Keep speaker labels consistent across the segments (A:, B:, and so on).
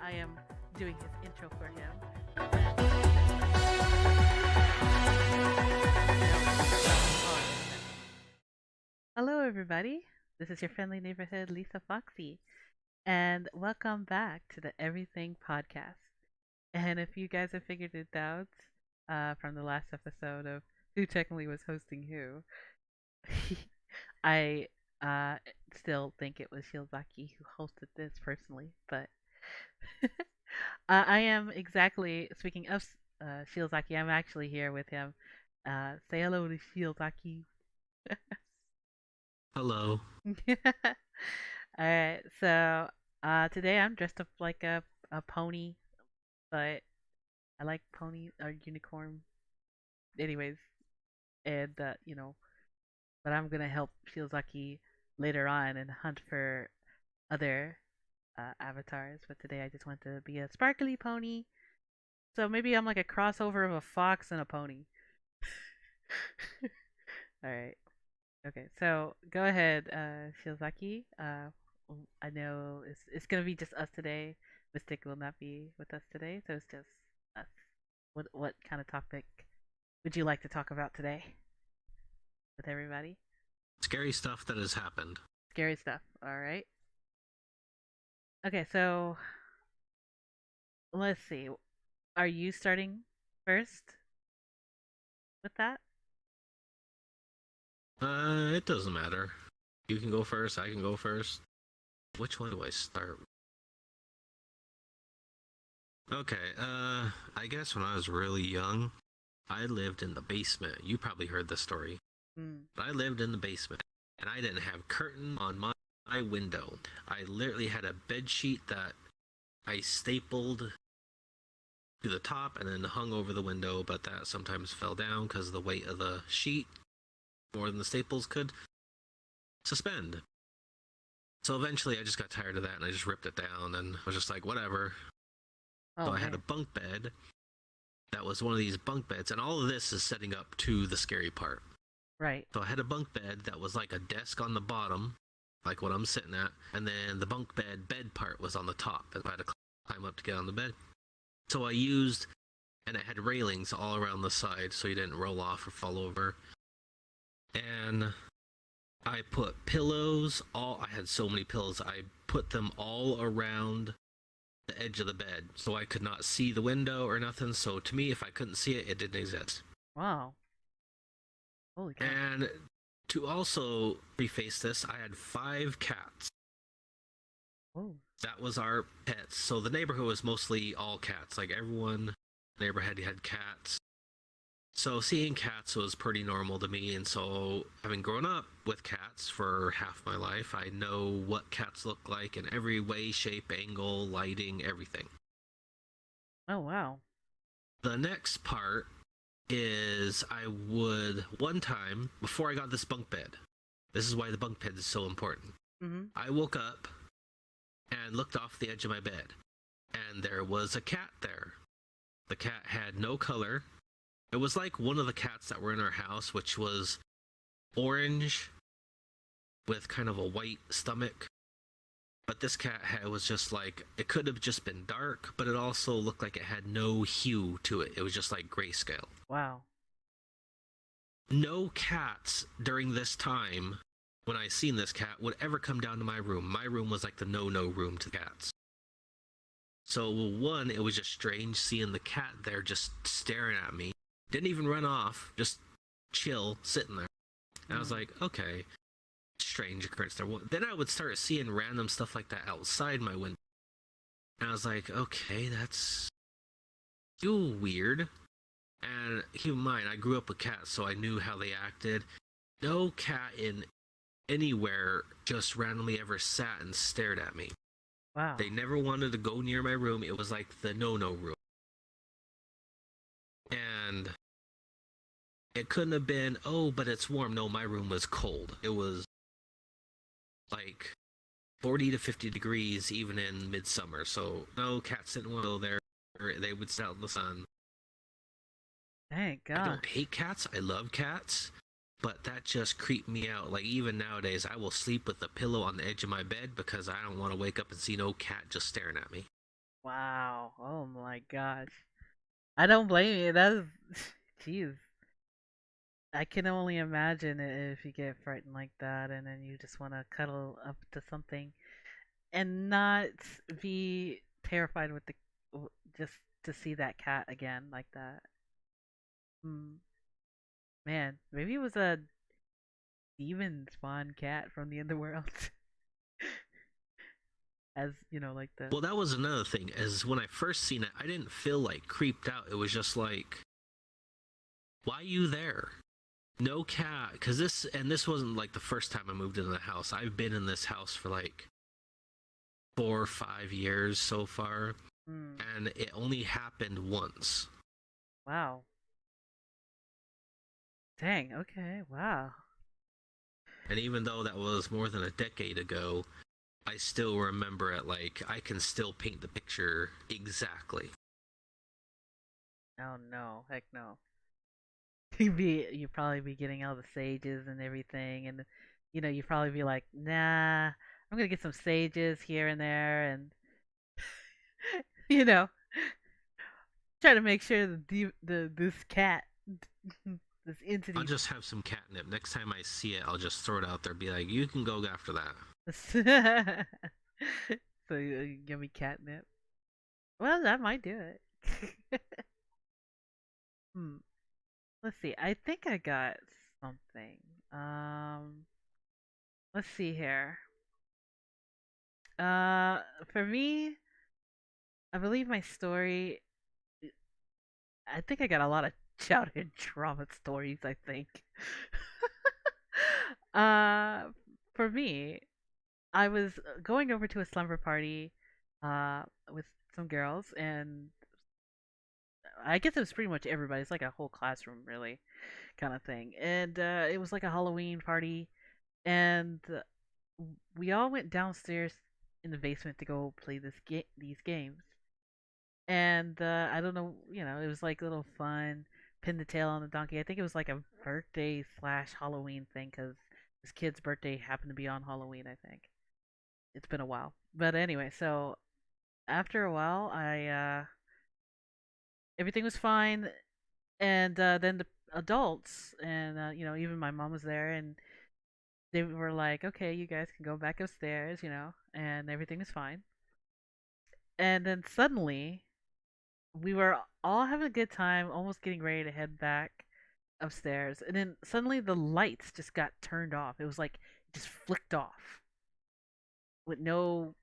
A: I am doing his intro for him. Hello, everybody. This is your friendly neighborhood Lisa Foxy, and welcome back to the Everything Podcast. And if you guys have figured it out from the last episode of who technically was hosting who, I still think it was Shiozaki who hosted this personally, but I am exactly speaking of Shiozaki. I'm actually here with him. Say hello to Shiozaki.
B: Hello.
A: Alright, so today I'm dressed up like a pony, but I like pony or unicorn. Anyways, and but I'm gonna help Shiozaki later on and hunt for other avatars. But today I just want to be a sparkly pony. So maybe I'm like a crossover of a fox and a pony. Alright. Okay, so go ahead, Shiozaki. I know it's gonna be just us today. Mystic will not be with us today, so it's just us. What kind of topic would you like to talk about today with everybody?
B: Scary stuff that has happened.
A: Scary stuff. All right. Okay, so let's see. Are you starting first with that?
B: It doesn't matter. You can go first, I can go first. Which one do I start? Okay, I guess when I was really young, I lived in the basement. You probably heard the story. But I lived in the basement, and I didn't have curtain on my window. I literally had a bed sheet that I stapled to the top and then hung over the window, but that sometimes fell down because of the weight of the sheet more than the staples could suspend. So eventually I just got tired of that and I just ripped it down and was just like, whatever.
A: Oh,
B: So I
A: man.
B: had a bunk bed that was one of these bunk beds, and all of this is setting up to the scary part.
A: Right.
B: So I had a bunk bed that was like a desk on the bottom, like what I'm sitting at, and then the bunk bed part was on the top, and I had to climb up to get on the bed. So I used, and it had railings all around the side so you didn't roll off or fall over. And I put pillows, I had so many pillows, I put them all around the edge of the bed so I could not see the window or nothing. So to me, if I couldn't see it, it didn't exist.
A: Wow. Holy cow.
B: And to also preface this, I had 5 cats.
A: Oh.
B: That was our pets. So the neighborhood was mostly all cats. Like everyone in the neighborhood had cats. So seeing cats was pretty normal to me, and so having grown up with cats for half my life, I know what cats look like in every way, shape, angle, lighting, everything.
A: Oh, wow.
B: The next part is I would, one time, before I got this bunk bed, this is why the bunk bed is so important. I woke up and looked off the edge of my bed, and there was a cat there. The cat had no color. It was like one of the cats that were in our house, which was orange with kind of a white stomach. But this cat was just like, it could have just been dark, but it also looked like it had no hue to it. It was just like grayscale.
A: Wow.
B: No cats during this time, when I seen this cat, would ever come down to my room. My room was like the no-no room to cats. So one, it was just strange seeing the cat there just staring at me. Didn't even run off, just chill, sitting there. And I was like, okay, strange occurrence there. Then I would start seeing random stuff like that outside my window. And I was like, okay, that's still weird. And keep in mind, I grew up with cats, so I knew how they acted. No cat in anywhere just randomly ever sat and stared at me.
A: Wow.
B: They never wanted to go near my room. It was like the no-no room. And it couldn't have been, oh, but it's warm. No, my room was cold. It was like 40 to 50 degrees even in midsummer. So no, cats didn't want to go there. They would sit out in the sun.
A: Thank
B: I
A: God.
B: don't hate cats. I love cats. But that just creeped me out. Like even nowadays, I will sleep with a pillow on the edge of my bed because I don't want to wake up and see no cat just staring at me.
A: Wow. Oh my gosh. I don't blame you. That's, jeez. I can only imagine if you get frightened like that, and then you just want to cuddle up to something and not be terrified with the just to see that cat again like that. Hmm. Man, maybe it was a demon spawn cat from the underworld, as you know, like the
B: Well, that was another thing. As when I first seen it, I didn't feel like creeped out. It was just like, why you there? No cat, because this wasn't like the first time I moved into the house. I've been in this house for like 4 or 5 years so far,
A: hmm.
B: and it only happened once.
A: Wow. Dang. Okay. Wow.
B: And even though that was more than a decade ago, I still remember it. Like I can still paint the picture exactly.
A: Oh no. Heck no. You probably be getting all the sages and everything, and you probably be like, nah, I'm gonna get some sages here and there, and you know, try to make sure the this cat, this
B: I'll
A: entity,
B: just have some catnip. Next time I see it, I'll just throw it out there. Be like, you can go after that.
A: so you give me catnip. Well, that might do it. hmm. Let's see. I think I got something. Um, let's see here. Uh, for me, I believe my story. I think I got a lot of childhood trauma stories. I think. uh, for me, I was going over to a slumber party, with some girls, and I guess it was pretty much everybody. It's like a whole classroom, really, kind of thing. And it was like a Halloween party, and we all went downstairs in the basement to go play these games. And I don't know, it was like a little fun, pin the tail on the donkey. I think it was like a birthday slash Halloween thing because this kid's birthday happened to be on Halloween. I think it's been a while, but anyway, so after a while, I everything was fine, and then the adults and even my mom was there, and they were like, okay, you guys can go back upstairs, and everything is fine. And then suddenly we were all having a good time, almost getting ready to head back upstairs, and then suddenly the lights just got turned off. It was like it just flicked off with no.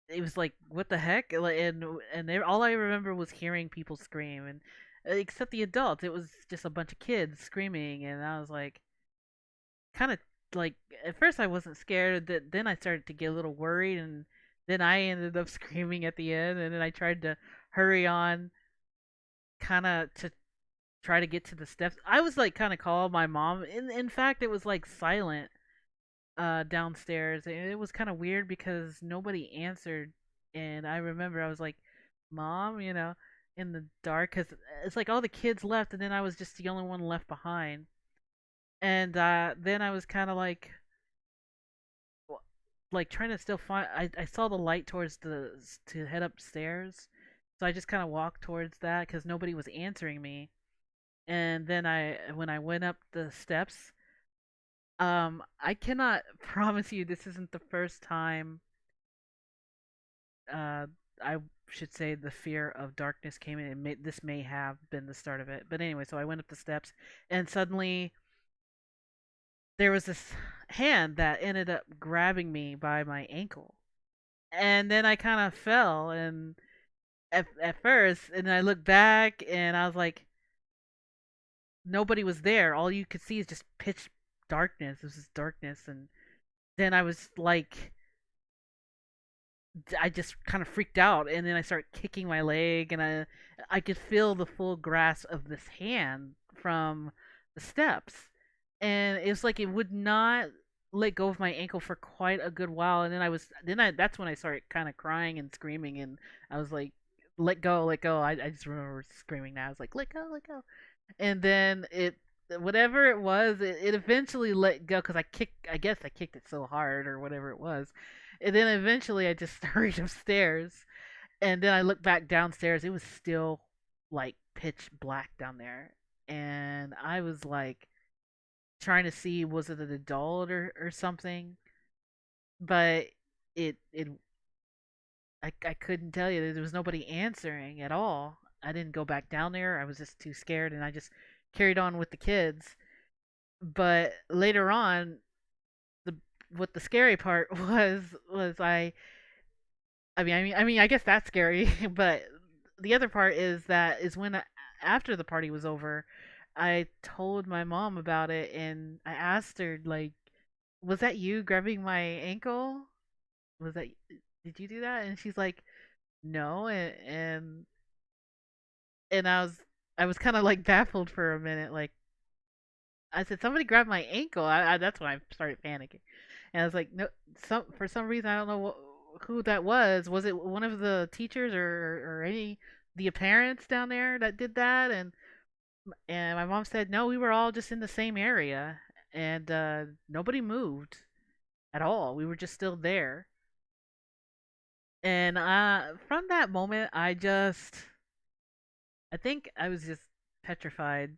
A: It was like what the heck, and all I remember was hearing people scream, and except the adults, it was just a bunch of kids screaming, and I was like, kind of like at first I wasn't scared, that then I started to get a little worried, and then I ended up screaming at the end, and then I tried to hurry on, kind of to try to get to the steps. I was like kind of call my mom. In fact, it was like silent downstairs. And it was kind of weird because nobody answered, and I remember I was like, "Mom," in the dark, cuz it's like all the kids left, and then I was just the only one left behind. And then I was kind of like trying to still find. I saw the light towards the to head upstairs, so I just kind of walked towards that because nobody was answering me. And then when I went up the steps, I cannot promise you this isn't the first time. Uh, I should say the fear of darkness came in. This may have been the start of it, but anyway, so I went up the steps, and suddenly there was this hand that ended up grabbing me by my ankle, and then I kind of fell, and at first, and I looked back, and I was like, nobody was there. All you could see is just pitch darkness. It was just darkness, and then I was like, I just kind of freaked out, and then I started kicking my leg, and I could feel the full grasp of this hand from the steps, and it was like it would not let go of my ankle for quite a good while, and then I that's when I started kind of crying and screaming, and I was like, let go, let go. I just remember screaming now. I was like, let go, let go, and then whatever it was, it eventually let go because I guess I kicked it so hard or whatever it was, and then eventually I just hurried upstairs, And then I looked back downstairs. It was still like pitch black down there, and I was like trying to see was it an adult or something, but it I couldn't tell you. There was nobody answering at all. I didn't go back down there. I was just too scared, and I just carried on with the kids. But later on, the what the scary part was I guess that's scary, but the other part is that is when after the party was over, I told my mom about it and I asked her like, "Was that you grabbing my ankle? Was that did you do that?" And she's like, "No," and I was kind of like baffled for a minute. Like I said, somebody grabbed my ankle. That's when I started panicking, and I was like, no, for some reason I don't know who that was. Was it one of the teachers or any the parents down there that did that? And my mom said no, we were all just in the same area, and nobody moved at all. We were just still there. And from that moment, I think I was just petrified.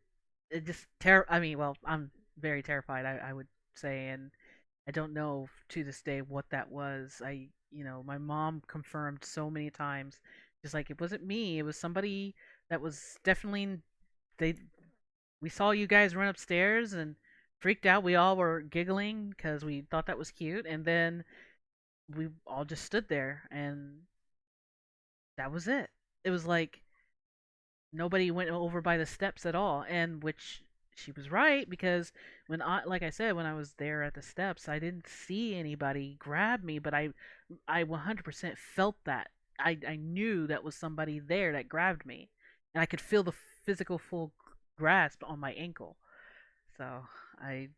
A: It just I mean, well, I'm very terrified. I would say, and I don't know to this day what that was. My mom confirmed so many times, just like it wasn't me. It was somebody that was definitely they. We saw you guys run upstairs and freaked out. We all were giggling because we thought that was cute, and then we all just stood there, and that was it. It was like nobody went over by the steps at all, and which she was right because like I said, when I was there at the steps, I didn't see anybody grab me, but I 100% felt that. I knew that was somebody there that grabbed me, and I could feel the physical full grasp on my ankle. So I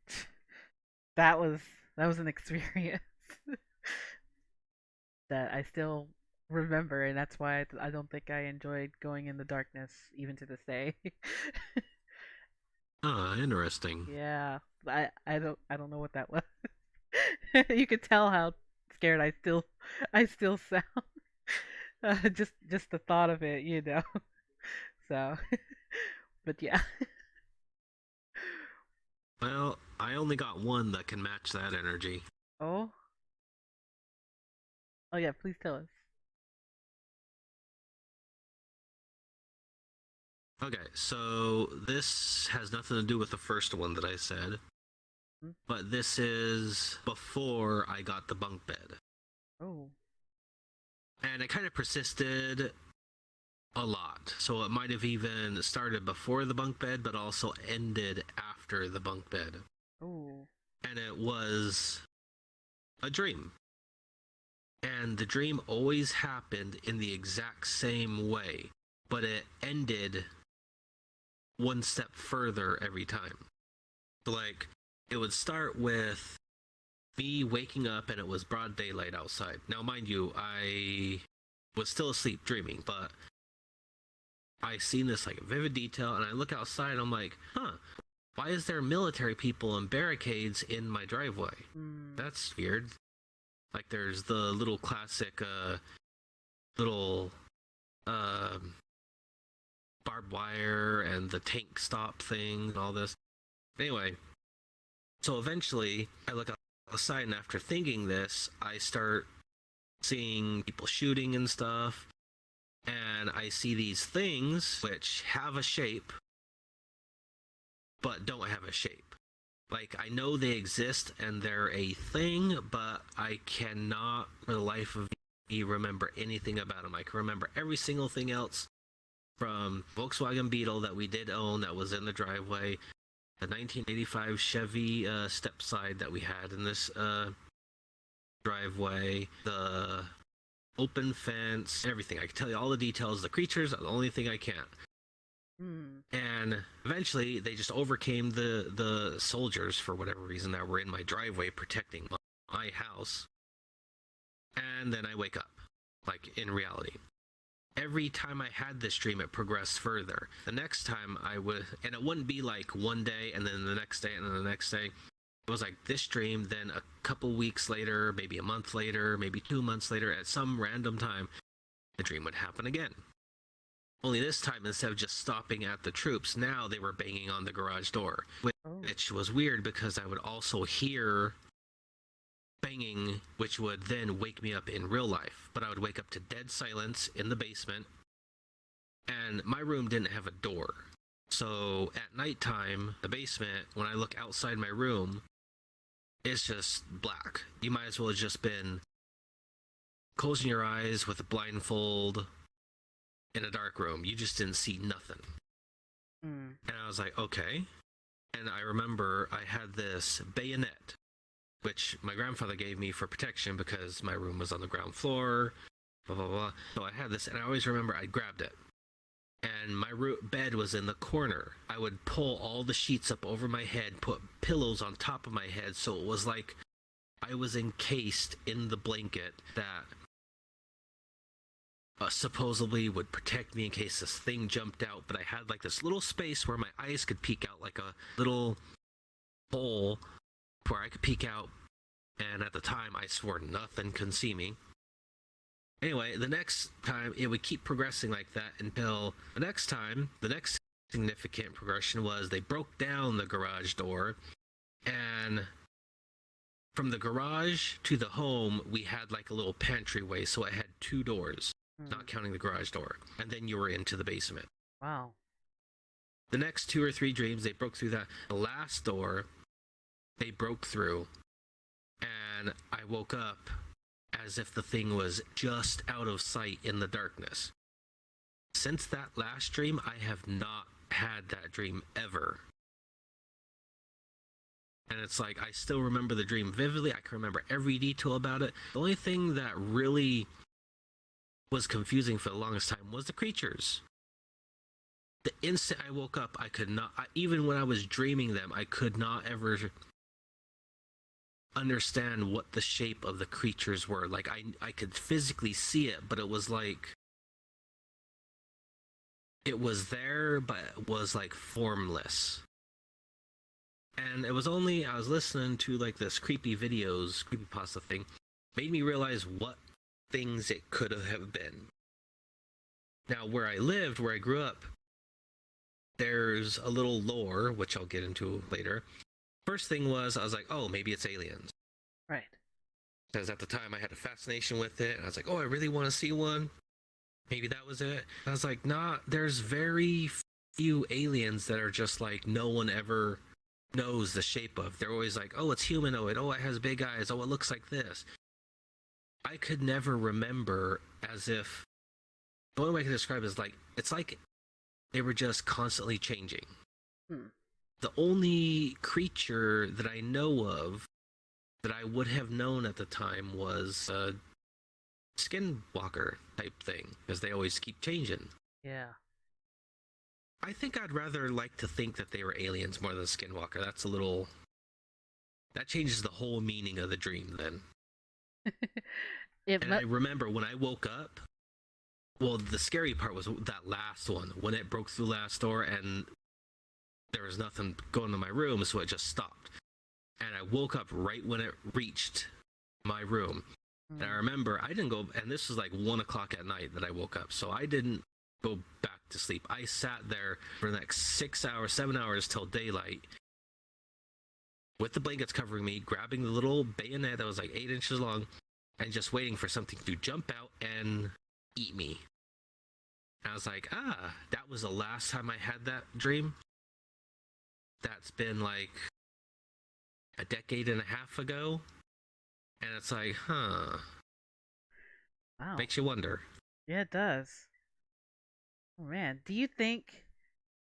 A: that was that was an experience that I still remember, and that's why I don't think I enjoyed going in the darkness even to this day.
B: Ah, interesting.
A: Yeah, I don't know what that was. You could tell how scared I still sound. Just the thought of it. So, but yeah.
B: Well, I only got one that can match that energy.
A: Oh, oh yeah. Please tell us.
B: Okay, so this has nothing to do with the first one that I said,
A: Hmm?
B: but this is before I got the bunk bed.
A: Oh,
B: And it kind of persisted a lot. So it might have even started before the bunk bed, but also ended after the bunk bed.
A: oh.
B: And it was a dream. And the dream always happened in the exact same way, but it ended one step further every time. So, like, it would start with me waking up and it was broad daylight outside. Now, mind you, I was still asleep dreaming, but I seen this like vivid detail, and I look outside and I'm like, huh, why is there military people and barricades in my driveway?
A: Hmm.
B: That's weird. Like there's the little classic little uh barbed wire and the tank stop thing and all this. Anyway, so eventually I look outside, and after thinking this, I start seeing people shooting and stuff, and I see these things which have a shape but don't have a shape. Like, I know they exist and they're a thing, but I cannot, for the life of me, remember anything about them. I can remember every single thing else from Volkswagen Beetle that we did own that was in the driveway, the 1985 Chevy stepside that we had in this driveway, the open fence, everything. I can tell you all the details. The creatures are the only thing I can't.
A: Hmm.
B: And eventually they just overcame the soldiers for whatever reason that were in my driveway protecting my house. And then I wake up, like in reality. Every time I had this dream, it progressed further. The next time I would, and it wouldn't be like one day and then the next day and then the next day. It was like this dream, then a couple weeks later, maybe a month later, maybe 2 months later, at some random time, the dream would happen again. Only this time, instead of just stopping at the troops, now they were banging on the garage door,
A: Oh.
B: which was weird because I would also hear banging, which would then wake me up in real life. But I would wake up to dead silence in the basement, and my room didn't have a door. So at nighttime, the basement, when I look outside my room, it's just black. You might as well have just been closing your eyes with a blindfold in a dark room. You just didn't see nothing.
A: Mm.
B: And I was like, okay. And I remember I had this bayonet, which my grandfather gave me for protection because my room was on the ground floor, blah, blah, blah. So I had this, and I always remember I grabbed it. And my bed was in the corner. I would pull all the sheets up over my head, put pillows on top of my head, so it was like I was encased in the blanket that supposedly would protect me in case this thing jumped out. But I had like this little space where my eyes could peek out, like a little hole where I could peek out. And at the time, I swore nothing could see me. Anyway, the next time, it would keep progressing like that until the next time. The next significant progression was they broke down the garage door, and from the garage to the home, we had like a little pantryway, so it had 2 doors, not counting the garage door, and then you were into the basement.
A: Wow.
B: The next 2 or 3 dreams, they broke through that. The last door, they broke through, and I woke up as if the thing was just out of sight in the darkness. Since that last dream, I have not had that dream ever. And it's like, I still remember the dream vividly. I can remember every detail about it. The only thing that really was confusing for the longest time was the creatures. The instant I woke up, I could not, even when I was dreaming them, I could not ever understand what the shape of the creatures were. Like I could physically see it, but it was like it was there, but it was like formless. And it was only I was listening to like this creepypasta thing, made me realize what things it could have been. Now, where I lived, where I grew up, there's a little lore, which I'll get into later. First thing was, I was like, oh, maybe it's aliens.
A: Right.
B: Because at the time I had a fascination with it, and I was like, oh, I really want to see one. Maybe that was it. I was like, nah, there's very few aliens that are just like no one ever knows the shape of. They're always like, oh, it's humanoid. Oh, it has big eyes. Oh, it looks like this. I could never remember, as if the only way I can describe it is like, it's like they were just constantly changing. The only creature that I know of that I would have known at the time was a skinwalker type thing, because they always keep changing.
A: Yeah.
B: I think I'd rather like to think that they were aliens more than skinwalker. That's a little... That changes the whole meaning of the dream then. And I remember when I woke up, well, the scary part was that last one, when it broke through the last door and there was nothing going to my room, so it just stopped. And I woke up right when it reached my room. And I remember I didn't go, and this was like 1 o'clock at night that I woke up, so I didn't go back to sleep. I sat there for the next 6 hours, 7 hours till daylight with the blankets covering me, grabbing the little bayonet that was like 8 inches long, and just waiting for something to jump out and eat me. And I was like, that was the last time I had that dream. That's been like a decade and a half ago. And it's like,
A: Wow.
B: Makes you wonder.
A: Yeah, it does. Oh man, do you think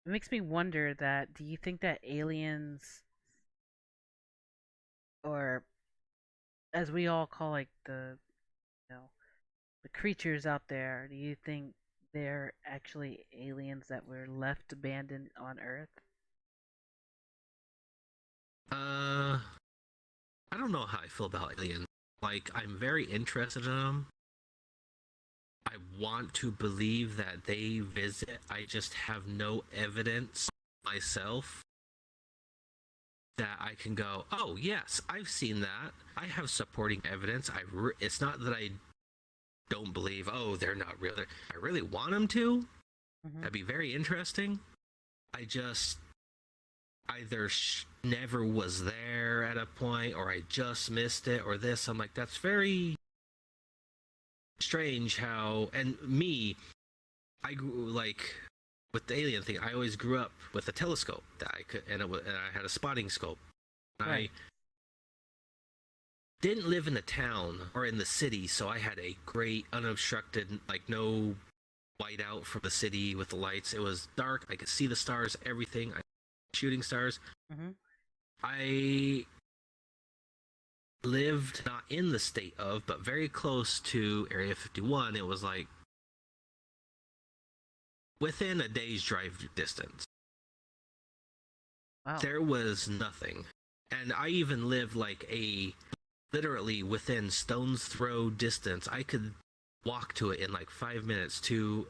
A: it makes me wonder that do you think that aliens, or as we all call like you know the creatures out there, do you think they're actually aliens that were left abandoned on Earth?
B: I don't know how I feel about aliens. Like, I'm very interested in them. I want to believe that they visit. I just have no evidence myself that I can go, oh, yes, I've seen that. I have supporting evidence. It's not that I don't believe, oh, they're not real. I really want them to.
A: Hmm.
B: That'd be very interesting. I just either never was there at a point, or I just missed it, or this. I'm like, that's very strange how. And me, I grew like with the alien thing. I always grew up with a telescope that I could, and I had a spotting scope. I
A: Right.
B: didn't live in the town or in the city, so I had a great unobstructed, like no white out from the city with the lights. It was dark. I could see the stars, everything. Shooting stars.
A: Hmm.
B: I lived not in the state of, but very close to Area 51. It was like within a day's drive distance.
A: Wow.
B: There was nothing. And I even lived like a literally within stone's throw distance. I could walk to it in like 5 minutes to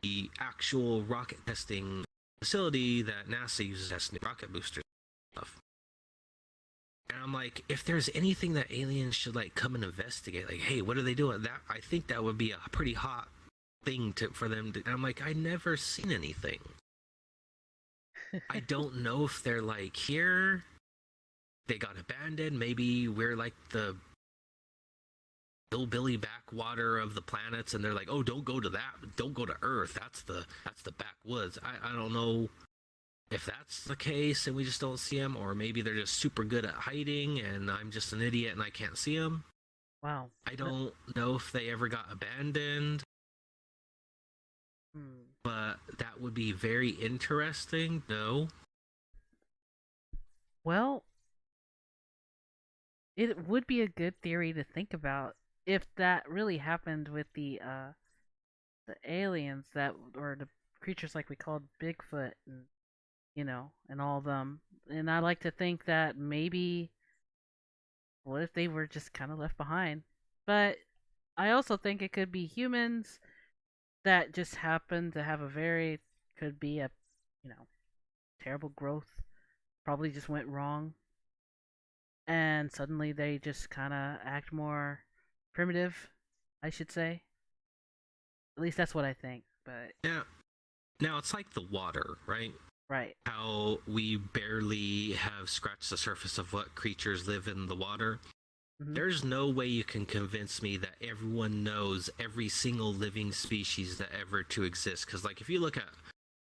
B: the actual rocket testing facility that NASA uses as rocket boosters and stuff. And I'm like, if there's anything that aliens should like come and investigate, like, hey, what are they doing? That I think that would be a pretty hot thing to for them to. And I'm like, I never seen anything. I don't know if they're like here. They got abandoned. Maybe we're like the hillbilly backwater of the planets, and they're like, oh, don't go to that. Don't go to Earth. That's the backwoods. I don't know if that's the case and we just don't see them, or maybe they're just super good at hiding and I'm just an idiot and I can't see them.
A: Wow.
B: I don't know if they ever got abandoned,
A: Hmm.
B: but that would be very interesting. No.
A: Well, it would be a good theory to think about if that really happened with the aliens that or the creatures like we called Bigfoot and and all of them. And I like to think that maybe what if they were just kind of left behind? But I also think it could be humans that just happen to have a very could be a you know terrible growth, probably just went wrong, and suddenly they just kind of act more primitive, I should say. At least that's what I think. But
B: Yeah. Now it's like the water, right?
A: right.
B: How we barely have scratched the surface of what creatures live in the water.
A: Hmm.
B: There's no way you can convince me that everyone knows every single living species that ever to exist. Because, like, if you look at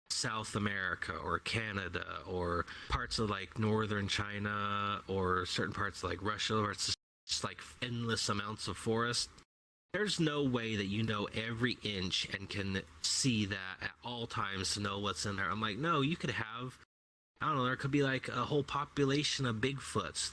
B: South America or Canada or parts of like northern China or certain parts of like Russia, where it's just like endless amounts of forest, there's no way that you know every inch and can see that at all times to know what's in there. I'm like, no, you could have, I don't know, there could be like a whole population of Bigfoots.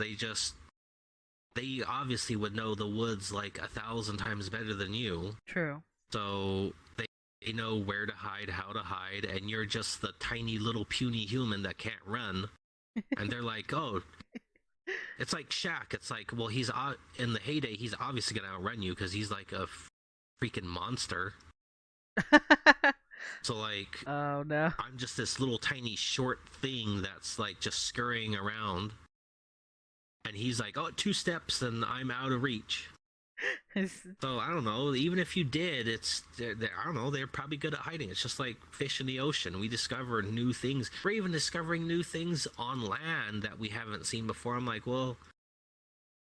B: They obviously would know the woods like 1,000 times better than you.
A: True.
B: So they know where to hide, how to hide, and you're just the tiny little puny human that can't run. And they're like, oh, it's like Shaq. It's like, well, he's in the heyday, he's obviously gonna outrun you because he's like a freaking monster. So like,
A: Oh no.
B: I'm just this little tiny short thing that's like just scurrying around, and he's like, oh, 2 steps and I'm out of reach. So I don't know. Even if you did, I don't know. They're probably good at hiding. It's just like fish in the ocean. We discover new things. We're even discovering new things on land that we haven't seen before. I'm like, well,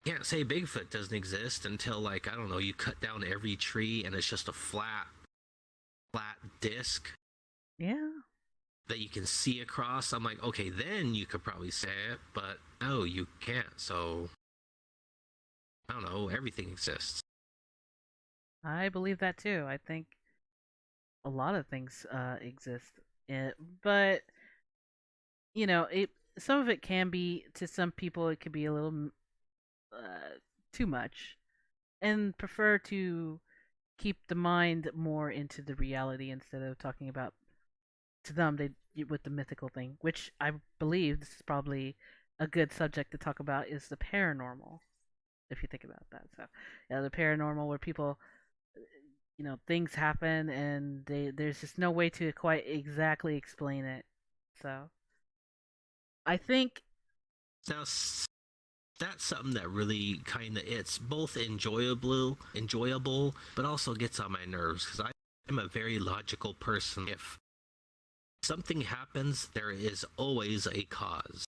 B: you can't say Bigfoot doesn't exist until like I don't know. You cut down every tree and it's just a flat disc
A: Yeah.
B: that you can see across. I'm like, okay, then you could probably say it, but no, you can't. So I don't know. Everything exists.
A: I believe that too. I think a lot of things exist. But it some of it can be to some people it could be a little too much, and prefer to keep the mind more into the reality instead of talking about to them they with the mythical thing, which I believe this is probably a good subject to talk about is the paranormal. If you think about that, so yeah, the paranormal where people things happen and there's just no way to quite exactly explain it. So I think
B: Now, that's something that really kind of it's both enjoyable, but also gets on my nerves because I'm a very logical person. If something happens, there is always a cause.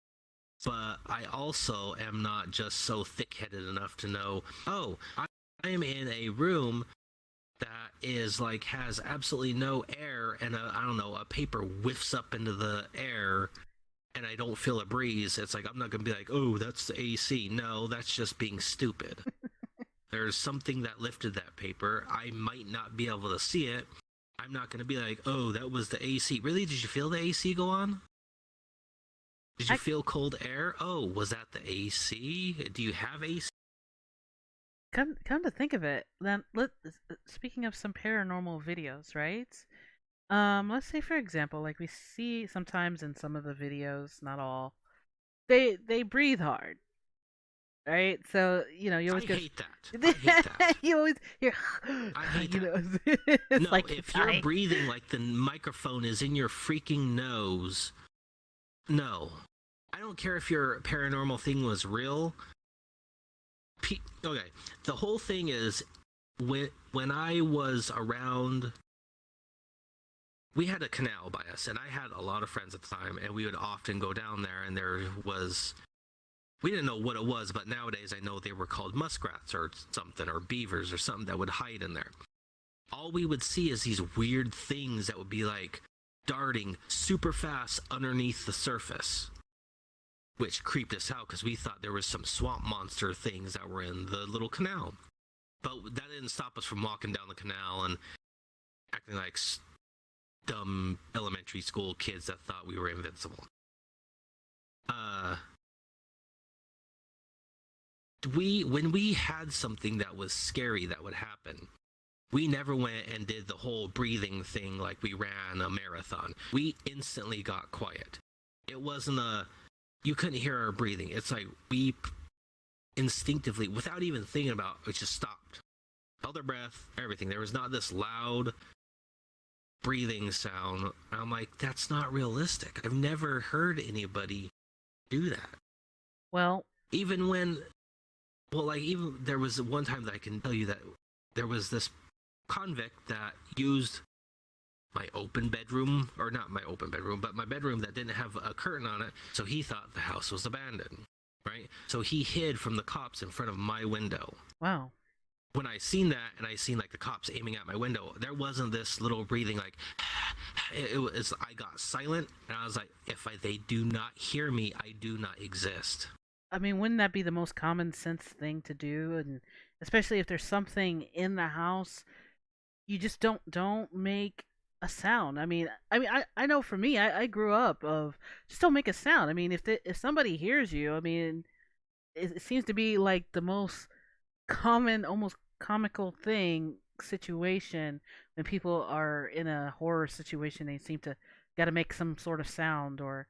B: But I also am not just so thick-headed enough to know, oh, I am in a room that is like has absolutely no air, and I don't know, a paper whiffs up into the air and I don't feel a breeze. It's like I'm not gonna be like, oh, that's the AC. No, that's just being stupid. There's something that lifted that paper. I might not be able to see it. I'm not gonna be like, oh, that was the AC. Really? Did you feel the AC go on? Did you
A: I
B: feel cold air? Oh, was that the AC? Do you have AC?
A: come to think of it, then speaking of some paranormal videos, right? Let's say for example, like we see sometimes in some of the videos, not all, they breathe hard, right? So you
B: I
A: always go,
B: hate that. I hate that.
A: you always hear,
B: I hate that.
A: it's
B: No,
A: like you're
B: if you're
A: dying.
B: breathing like the microphone is in your freaking nose, no. I don't care if your paranormal thing was real. Okay, the whole thing is when I was around, we had a canal by us, and I had a lot of friends at the time, and we would often go down there, and there was we didn't know what it was, but nowadays I know they were called muskrats or something, or beavers or something that would hide in there. All we would see is these weird things that would be like darting super fast underneath the surface, which creeped us out because we thought there was some swamp monster things that were in the little canal. But that didn't stop us from walking down the canal and acting like dumb elementary school kids that thought we were invincible. When we had something that was scary that would happen, we never went and did the whole breathing thing like we ran a marathon. We instantly got quiet. It wasn't you couldn't hear our breathing. It's like we instinctively, without even thinking about it, just stopped. Held our breath, everything. There was not this loud breathing sound. I'm like, that's not realistic. I've never heard anybody do that.
A: Well,
B: Even when, well, like, even there was one time that I can tell you that there was this convict that used my open bedroom, or not my open bedroom, but my bedroom that didn't have a curtain on it, so he thought the house was abandoned, right? So he hid from the cops in front of my window.
A: wow.
B: When I seen that, and I seen like the cops aiming at my window, there wasn't this little breathing like, it was, I got silent, and I was like, they do not hear me, I do not exist.
A: I mean, wouldn't that be the most common sense thing to do? And especially if there's something in the house, you just don't make a sound. I know for me, I grew up of just don't make a sound. I mean, if somebody hears you, I mean, it seems to be like the most common, almost comical thing situation when people are in a horror situation. They seem to got to make some sort of sound or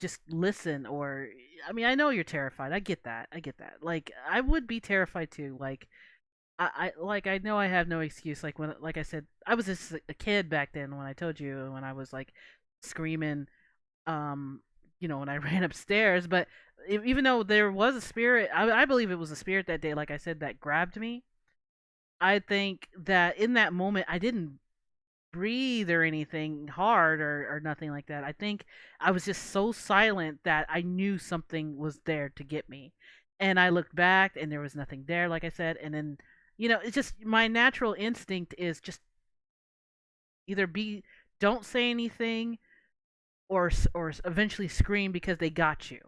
A: just listen. Or I mean, I know you're terrified. I get that. I get that. Like I would be terrified too. Like I know I have no excuse. Like when, like I said, I was just a kid back then when I told you when I was like screaming, um, when I ran upstairs. But even though there was a spirit, I believe it was a spirit that day. Like I said, that grabbed me. I think that in that moment I didn't breathe or anything hard or nothing like that. I think I was just so silent that I knew something was there to get me. And I looked back and there was nothing there, like I said. And then, it's just my natural instinct is just either don't say anything or eventually scream because they got you.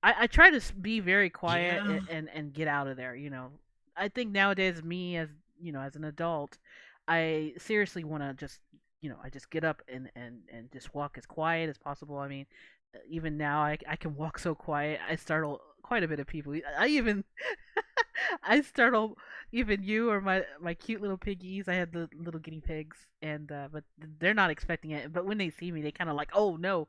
A: I try to be very quiet
B: Yeah,
A: and get out of there. I think nowadays me as an adult, I seriously want to just I just get up and just walk as quiet as possible. I mean, even now I can walk so quiet. I startle quite a bit of people. I even I startle even you or my cute little piggies. I had the little guinea pigs, and but they're not expecting it. But when they see me, they kind of like, oh no.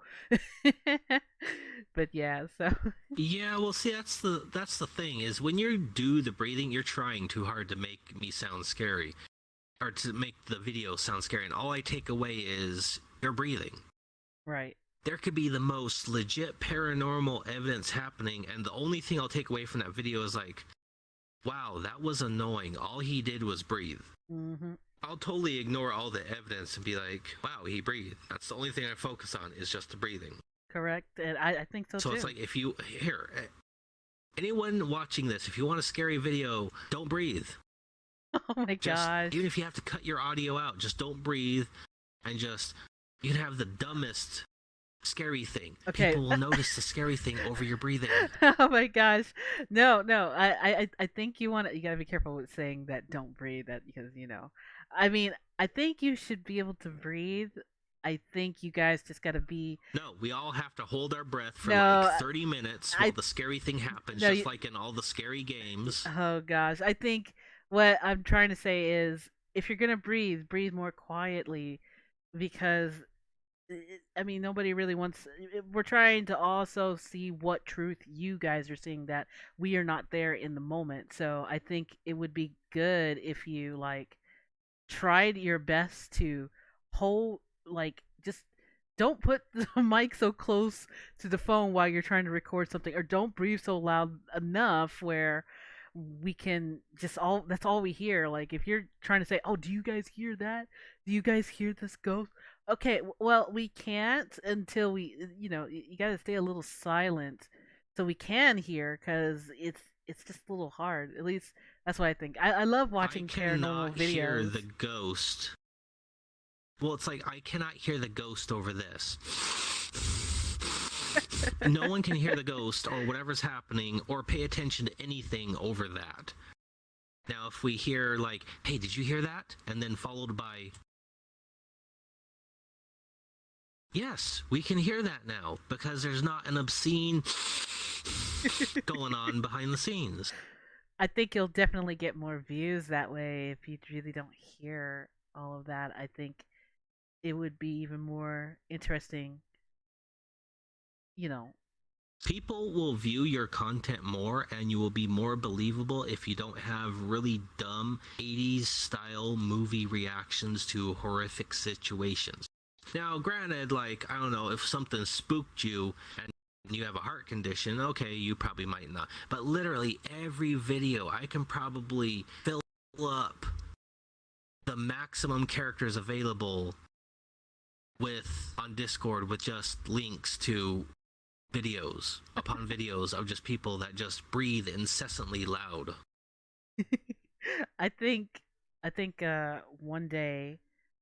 A: But yeah, so
B: yeah. Well, see, that's the thing is when you do the breathing, you're trying too hard to make me sound scary, or to make the video sound scary, and all I take away is your breathing.
A: right.
B: there could be the most legit paranormal evidence happening, and the only thing I'll take away from that video is like, wow, that was annoying. All he did was breathe.
A: Hmm.
B: I'll totally ignore all the evidence and be like, wow, he breathed. That's the only thing I focus on is just the breathing.
A: Correct, and I think so
B: So
A: too.
B: it's like, if you, here, anyone watching this, if you want a scary video, don't breathe.
A: Oh my
B: Just,
A: gosh.
B: even if you have to cut your audio out, just don't breathe, and just, you can have the dumbest scary thing.
A: Okay.
B: People will notice the scary thing over your breathing.
A: Oh my gosh. No, no. I think you gotta be careful with saying that don't breathe that because I mean, I think you should be able to breathe. I think you guys just gotta be
B: No, we all have to hold our breath for like
A: no.
B: 30 minutes while
A: I
B: the scary thing happens,
A: no.
B: just like in all the scary games.
A: Oh gosh. I think what I'm trying to say is if you're gonna breathe, breathe more quietly because I mean, nobody really wants. We're trying to also see what truth you guys are seeing that we are not there in the moment. So I think it would be good if you like tried your best to hold, like, just don't put the mic so close to the phone while you're trying to record something, or don't breathe so loud enough where we can just all that's all we hear. Like if you're trying to say, "Oh, do you guys hear that? Do you guys hear this ghost?" Okay, well, we can't until you got to stay a little silent so we can hear cuz it's just a little hard. At least that's what I think. I love
B: I
A: watching paranormal
B: cannot hear
A: videos.
B: the ghost. Well, it's like I cannot hear the ghost over this. No one can hear the ghost or whatever's happening or pay attention to anything over that. Now, if we hear, like, hey, did you hear that? And then followed by, yes, we can hear that now because there's not an obscene going on behind the scenes.
A: I think you'll definitely get more views that way if you really don't hear all of that. I think it would be even more interesting, you know.
B: People will view your content more and you will be more believable if you don't have really dumb 80s style movie reactions to horrific situations. Now, granted, like, I don't know, if something spooked you and you have a heart condition, okay, you probably might not. But literally every video, I can probably fill up the maximum characters available with on Discord with just links to videos upon videos of just people that just breathe incessantly loud.
A: I think one day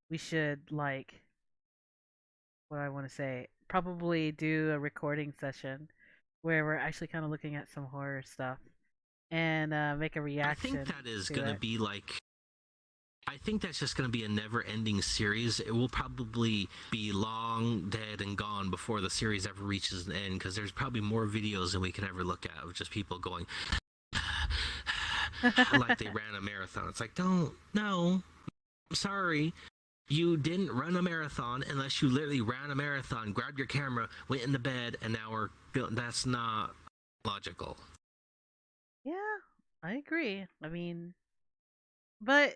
A: we should like what I want to say, probably do a recording session where we're actually kind of looking at some horror stuff and make a
B: I think
A: reaction
B: that is
A: to
B: going to
A: it.
B: be like, I think that's just going to be a never ending series. It will probably be long dead and gone before the series ever reaches an end because there's probably more videos than we can ever look at of just people going like they ran a marathon. It's like, don't, no, I'm sorry. You didn't run a marathon unless you literally ran a marathon, grabbed your camera, went into bed, and now we're. That's not logical.
A: Yeah, I agree. I mean, but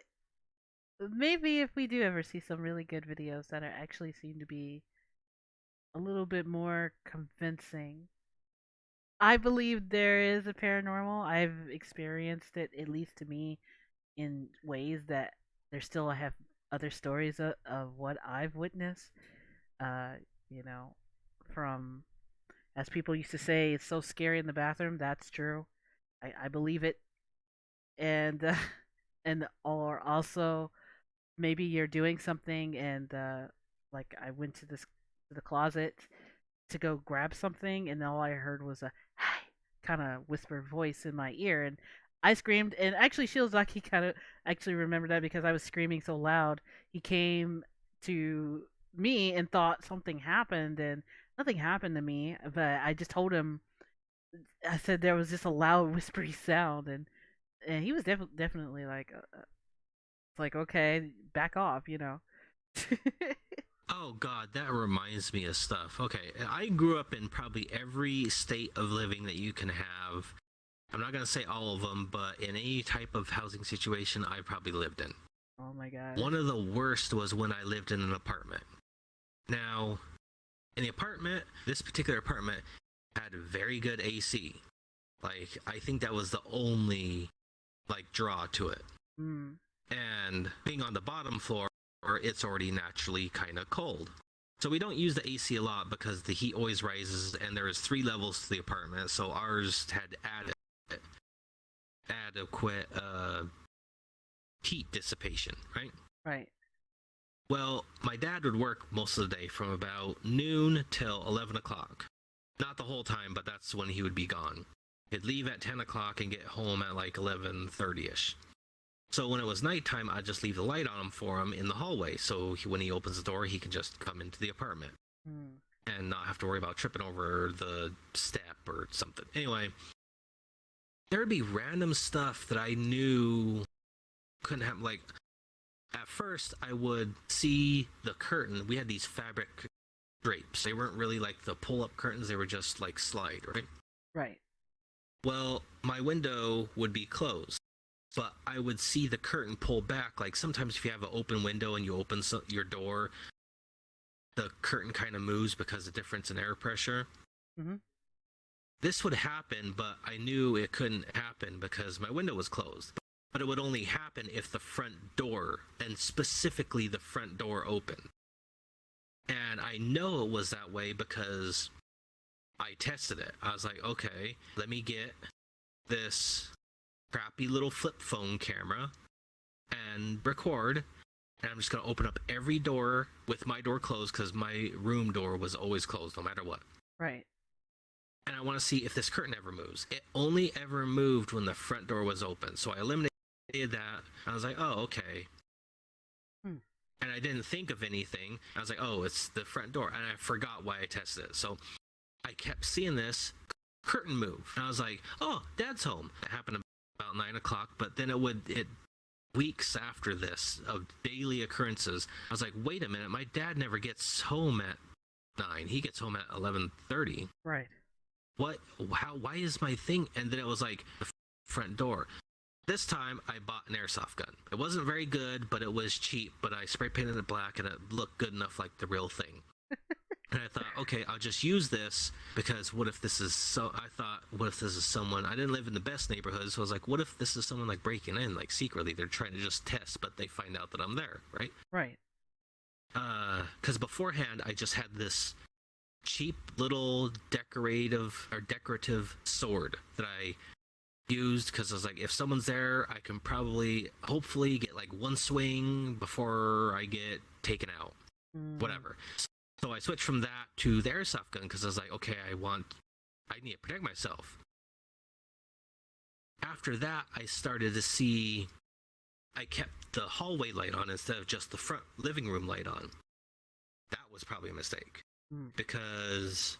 A: maybe if we do ever see some really good videos that are actually seem to be a little bit more convincing. I believe there is a paranormal. I've experienced it, at least to me, in ways that there still have other stories of what I've witnessed. Uh, you know, from as people used to say, it's so scary in the bathroom. That's true. I believe it. And and or also maybe you're doing something and like I went to the closet to go grab something and all I heard was a hey kind of whispered voice in my ear and I screamed and actually Shiozaki kind of actually remembered that because I was screaming so loud. He came to me and thought something happened and nothing happened to me, but I just told him I said there was just a loud whispery sound and he was definitely like it's like okay, back off, you know.
B: Oh god, that reminds me of stuff. Okay, I grew up in probably every state of living that you can have. I'm not going to say all of them, but in any type of housing situation I probably lived in.
A: Oh my gosh.
B: One of the worst was when I lived in an apartment. Now, In the apartment, this particular apartment had very good AC. Like, I think that was the only like draw to it.
A: Mm.
B: And being on the bottom floor, it's already naturally kind of cold. So we don't use the AC a lot because the heat always rises, and there is 3 levels to the apartment. So ours had adequate heat dissipation, right?
A: Right.
B: Well, my dad would work most of the day from about noon till 11 o'clock. Not the whole time, but that's when he would be gone. He'd leave at 10 o'clock and get home at like 11:30ish. So when it was nighttime, I'd just leave the light on for him in the hallway. So when he opens the door, he can just come into the apartment
A: Mm.
B: and not have to worry about tripping over the step or something. Anyway, there'd be random stuff that I knew couldn't happen. Like, at first, I would see the curtain. We had these fabric drapes. They weren't really like the pull-up curtains. They were just like slide, right?
A: Right.
B: Well, my window would be closed, but I would see the curtain pull back. Like, sometimes if you have an open window and you open your door, the curtain kind of moves because of the difference in air pressure.
A: Mm-hmm.
B: This would happen, but I knew it couldn't happen because my window was closed. But it would only happen if the front door, and specifically the front door, opened. And I know it was that way because I tested it. I was like, okay, let me get this crappy little flip phone camera and record. And I'm just going to open up every door with my door closed because my room door was always closed no matter what.
A: Right.
B: And I want to see if this curtain ever moves. It only ever moved when the front door was open. So I eliminated that. I was like, oh, okay. And I didn't think of anything. I was like, oh, it's the front door. And I forgot why I tested it. So I kept seeing this curtain move. And I was like, oh, Dad's home. It happened about 9 o'clock. But then it weeks after this of daily occurrences, I was like, wait a minute. My dad never gets home at 9. He gets home at 11:30.
A: Right.
B: What? How? Why is my thing? And then it was like the front door. This time I bought an airsoft gun. It wasn't very good, but it was cheap. But I spray painted it black, and it looked good enough like the real thing. And I thought, okay, I'll just use this because what if this is so? I thought, what if this is someone? I didn't live in the best neighborhood, so I was like, what if this is someone like breaking in, like secretly? They're trying to just test, but they find out that I'm there, right?
A: Right.
B: Because beforehand I just had this cheap little decorative sword that I used because I was like, if someone's there, I can hopefully get like one swing before I get taken out. Whatever. So I switched from that to the airsoft gun because I was like, okay, I need to protect myself. After that, I started to see, I kept the hallway light on instead of just the front living room light on. That was probably a mistake because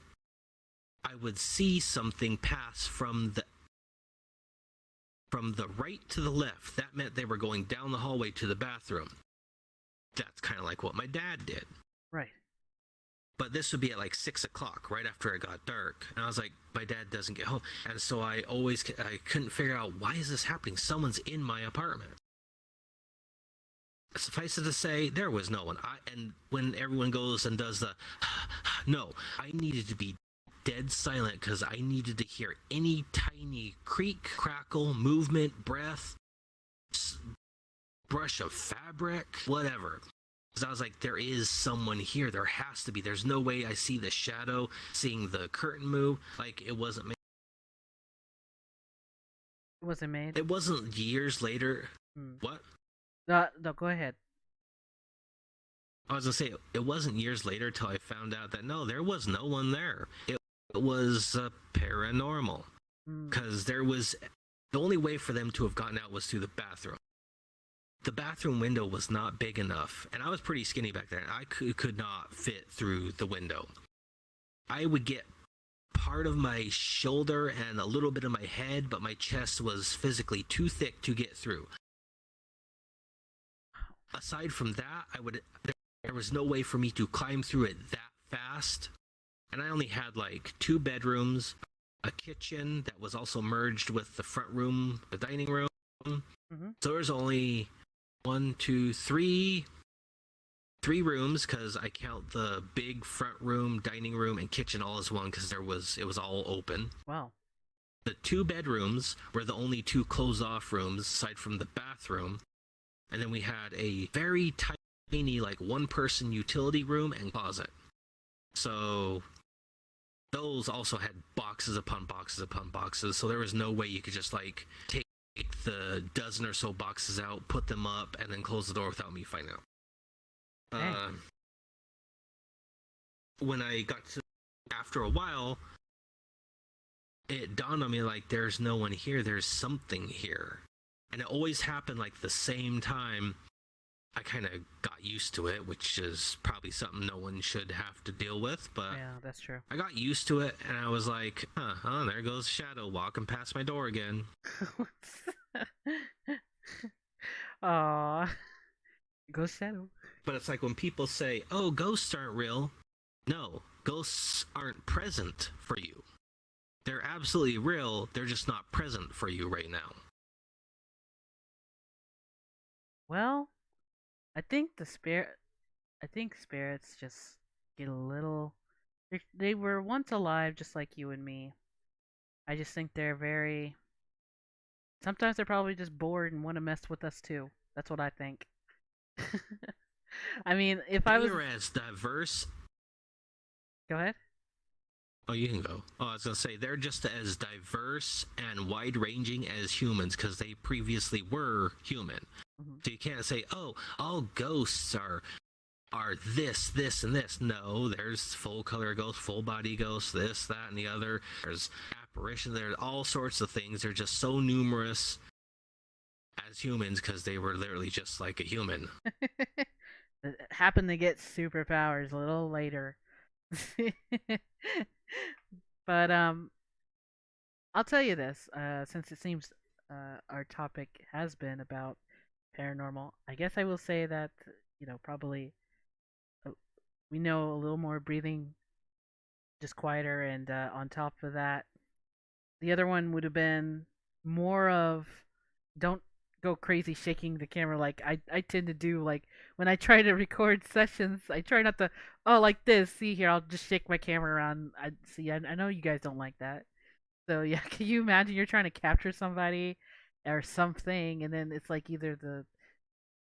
B: I would see something pass from the right to the left. That meant they were going down the hallway to the bathroom. That's kind of like what my dad did.
A: Right.
B: But this would be at like 6 o'clock, right after it got dark. And I was like, my dad doesn't get home. And so I couldn't figure out, why is this happening? Someone's in my apartment. Suffice it to say, there was no one. And when everyone goes and does the, no, I needed to be dead silent because I needed to hear any tiny creak, crackle, movement, breath, brush of fabric, whatever. Because I was like, there is someone here. There has to be. There's no way I see the shadow, seeing the curtain move. Like, it wasn't made.
A: Was it made?
B: It wasn't years later. What?
A: No, go ahead.
B: I was going to say, it wasn't years later till I found out that, no, there was no one there. It was paranormal. Because there was, the only way for them to have gotten out was through the bathroom. The bathroom window was not big enough, and I was pretty skinny back then. I could not fit through the window. I would get part of my shoulder and a little bit of my head, but my chest was physically too thick to get through. Aside from that, there was no way for me to climb through it that fast. And I only had like 2 bedrooms, a kitchen that was also merged with the front room, the dining room. So there's only 1, 2, 3 three rooms because I count the big front room, dining room, and kitchen all as one because it was all open.
A: Wow.
B: The two bedrooms were the only two closed off rooms aside from the bathroom, and then we had a very tiny like one person utility room and closet. So those also had boxes upon boxes upon boxes. So there was no way you could just like take the dozen or so boxes out, put them up, and then close the door without me finding out.
A: Dang.
B: When I got to after a while, it dawned on me like there's no one here. There's something here, and it always happened like the same time. I kind of got used to it, which is probably something no one should have to deal with, but
A: Yeah, that's true.
B: I got used to it, and I was like, oh, there goes Shadow walking past my door again.
A: Aw. Ghost Shadow.
B: But it's like when people say, oh, ghosts aren't real. No, ghosts aren't present for you. They're absolutely real, they're just not present for you right now.
A: Well, I think the spirit. I think spirits just get a little. They were once alive, just like you and me. I just think they're very. Sometimes they're probably just bored and want to mess with us too. That's what I think. I mean, if I
B: They
A: was.
B: are as diverse.
A: Go ahead.
B: Oh, you can go. Oh, I was going to say, they're just as diverse and wide ranging as humans because they previously were human.
A: Hmm.
B: So you can't say, oh, all ghosts are this, this, and this. No, there's full color ghosts, full body ghosts, this, that, and the other. There's apparitions. There's all sorts of things. They're just so numerous as humans because they were literally just like a human.
A: Happened to get superpowers a little later. But I'll tell you this. Since it seems our topic has been about paranormal, I guess I will say that probably uh, we know a little more breathing, just quieter, and on top of that, the other one would have been more of don't go crazy shaking the camera like I tend to do. Like when I try to record sessions, I try not to, oh, like this. See here, I'll just shake my camera around. I know you guys don't like that. So yeah, can you imagine you're trying to capture somebody or something, and then it's like either the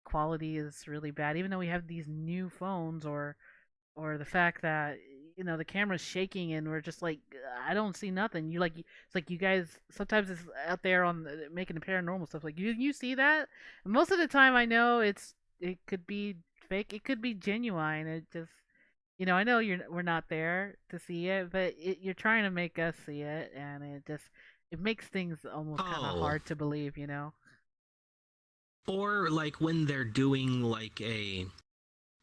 A: quality is really bad, even though we have these new phones, or the fact that the camera's shaking and we're just like, I don't see nothing. You like it's like you guys sometimes it's out there on making the paranormal stuff. Like you see that. And most of the time, I know it could be fake. It could be genuine. It just I know we're not there to see it, but you're trying to make us see it, and it makes things almost kind of
B: Oh,
A: hard to believe.
B: or like when they're doing like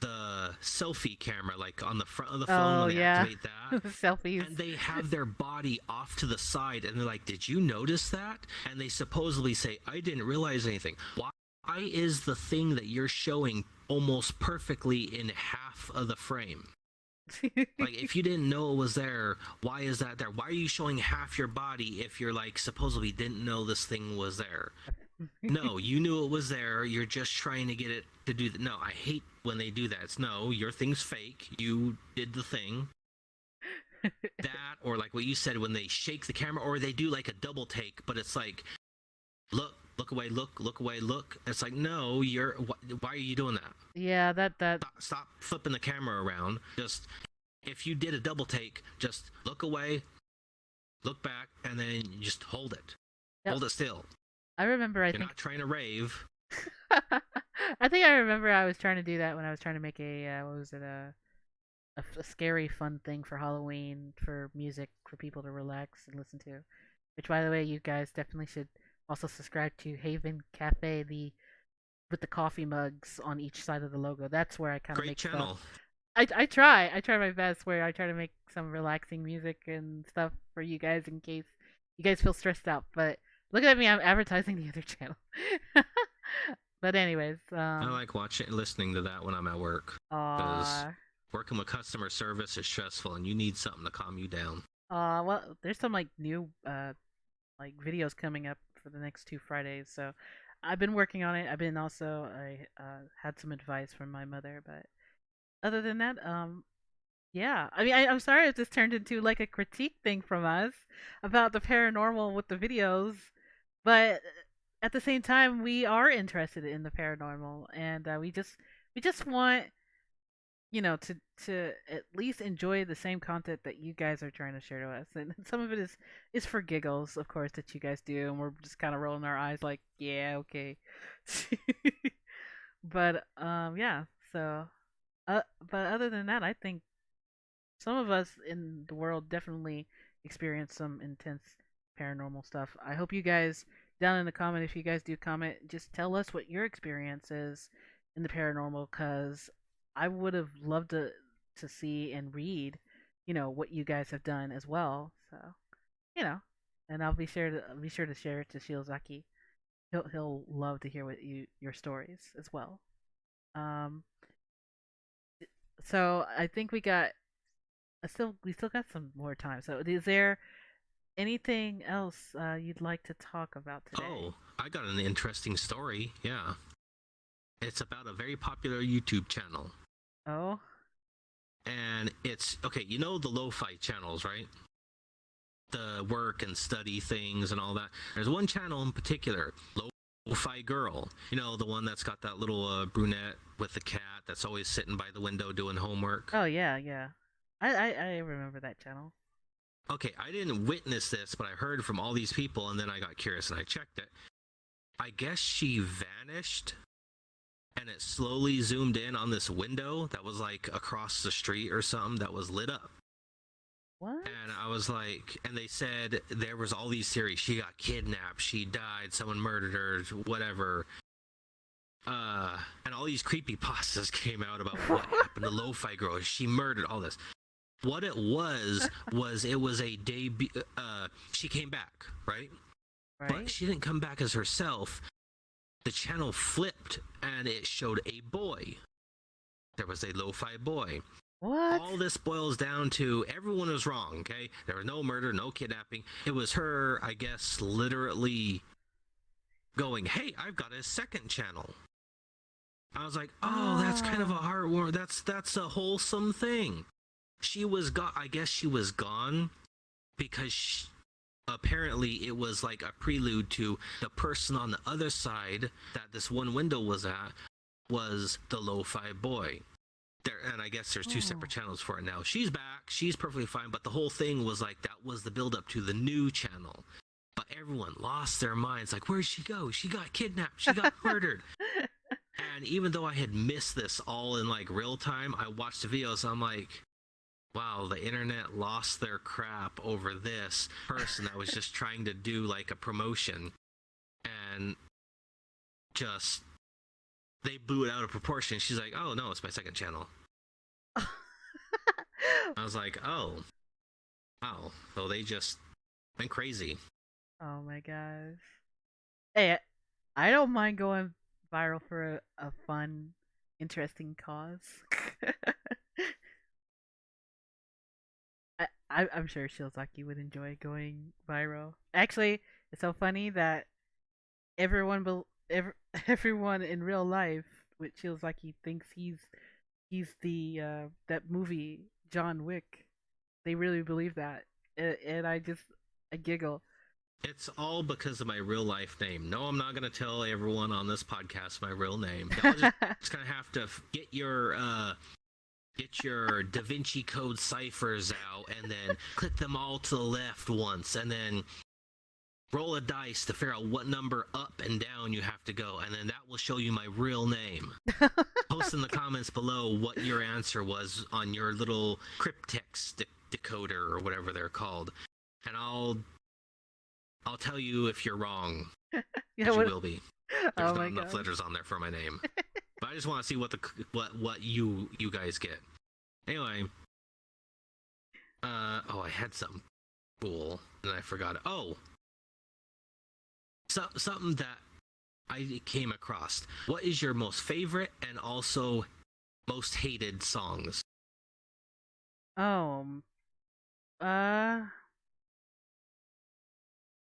B: the selfie camera, like on the front of the phone
A: Oh
B: when they
A: yeah,
B: activate that,
A: selfies.
B: and they have their body off to the side, and they're like, "Did you notice that?" And they supposedly say, "I didn't realize anything." Why is the thing that you're showing almost perfectly in half of the frame? Like, if you didn't know it was there, why is that there? Why are you showing half your body if you're like supposedly didn't know this thing was there? No, you knew it was there. You're just trying to get it to do that. No, I hate when they do that. It's no, your thing's fake. You did the thing. That, or like what you said, when they shake the camera, or they do like a double take, but it's like, look away, look away, look. It's like, no, why are you doing that?
A: Yeah, that.
B: Stop flipping the camera around. Just, if you did a double take, just look away, look back, and then you just hold it.
A: Yep.
B: Hold it still.
A: I remember. I
B: You're
A: think.
B: not trying to rave.
A: I think I remember I was trying to do that when I was trying to make what was it, a scary fun thing for Halloween for music for people to relax and listen to. Which, by the way, you guys definitely should also subscribe to Haven Cafe, the with the coffee mugs on each side of the logo. That's where I kind of
B: Great
A: make stuff.
B: channel.
A: I try my best where I try to make some relaxing music and stuff for you guys in case you guys feel stressed out. But look at me, I'm advertising the other channel. But anyways,
B: I like watching and listening to that when I'm at work because
A: uh,
B: working with customer service is stressful and you need something to calm you down.
A: well, there's some like new like videos coming up for the next 2 Fridays, so I've been working on it. I had some advice from my mother, but other than that, yeah. I mean, I'm sorry if this turned into like a critique thing from us about the paranormal with the videos, but at the same time, we are interested in the paranormal, and we just want to at least enjoy the same content that you guys are trying to share to us. And some of it is for giggles, of course, that you guys do, and we're just kind of rolling our eyes like, yeah, okay. But yeah. So, but other than that, I think some of us in the world definitely experience some intense paranormal stuff. I hope you guys down in the comment, if you guys do comment, just tell us what your experience is in the paranormal, because I would have loved to see and read, what you guys have done as well. So, you know, and I'll be sure to share it to Shiozaki. He'll love to hear what your stories as well. Um, so I think we still got some more time. So is there anything else you'd like to talk about today?
B: Oh, I got an interesting story. Yeah. It's about a very popular YouTube channel.
A: Oh,
B: And it's okay, you know the lo fi channels, right? The work and study things and all that. There's one channel in particular, Lo-Fi Girl. You know, the one that's got that little brunette with the cat that's always sitting by the window doing homework.
A: oh yeah, yeah. I remember that channel.
B: Okay, I didn't witness this, but I heard from all these people, and then I got curious and I checked it. I guess she vanished, and it slowly zoomed in on this window that was like across the street or something that was lit up.
A: What?
B: And I was like, and they said there was all these theories. She got kidnapped, she died, someone murdered her, whatever. And all these creepy pastas came out about what happened to Lo-Fi Girl. She murdered all this. What it was it was a debut. She came back, right? But
A: Right?
B: she didn't come back as herself. The channel flipped and it showed a boy. There was a lo-fi boy.
A: What?
B: All this boils down to everyone was wrong, okay? There was no murder, no kidnapping. It was her, I guess, literally going, hey, I've got a second channel. I was like, oh, that's kind of a
A: Ah.
B: heartwarming. That's a wholesome thing. She was gone. I guess she was gone because apparently it was like a prelude to the person on the other side that this one window was at was the lo-fi boy. There, and I guess there's two
A: Oh.
B: separate channels for it now. She's back, she's perfectly fine, but the whole thing was like that was the build up to the new channel. But everyone lost their minds, like, where'd she go? She got kidnapped, she got murdered. And even though I had missed this all in like real time, I watched the videos. I'm like, wow, the internet lost their crap over this person that was just trying to do like a promotion, and just they blew it out of proportion. She's like, oh no, it's my second channel. I was like, oh, wow. So they just went crazy.
A: Oh my gosh. Hey, I don't mind going viral for a fun, interesting cause. I'm sure Shiozaki would enjoy going viral. Actually, it's so funny that everyone in real life with Shiozaki thinks he's the that movie John Wick. They really believe that, and I giggle.
B: It's all because of my real life name. No, I'm not going to tell everyone on this podcast my real name. Y'all just going to have to get your Da Vinci Code ciphers out and then click them all to the left once and then roll a dice to figure out what number up and down you have to go, and then that will show you my real name. Post in the comments below what your answer was on your little cryptex decoder or whatever they're called, and I'll tell you if you're wrong,
A: Yeah.
B: as you
A: What?
B: will be. There's
A: Oh
B: not
A: my
B: enough
A: god.
B: letters on there for my name, but I just want to see what you guys get. Anyway, oh, I had something cool and I forgot it. Oh, something that I came across. What is your most favorite and also most hated songs?
A: Oh. Uh.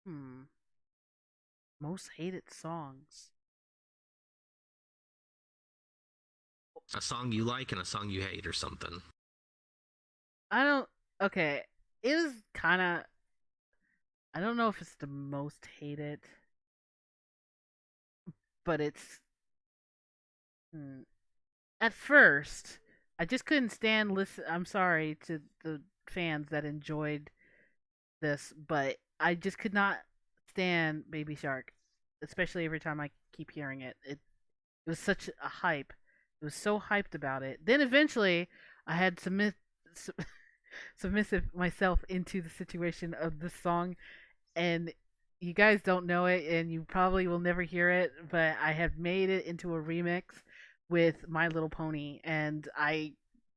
A: Hmm. Most hated songs.
B: A song you like and a song you hate or something.
A: I don't. Okay, it was kind of. I don't know if it's the most hated, but it's. Hmm, at first, I just couldn't stand listen. I'm sorry to the fans that enjoyed this, but I just could not stand Baby Shark, especially every time I keep hearing it. It was such a hype. It was so hyped about it. Then eventually, I had submissive myself into the situation of this song, and you guys don't know it, and you probably will never hear it, but I have made it into a remix with My Little Pony, and I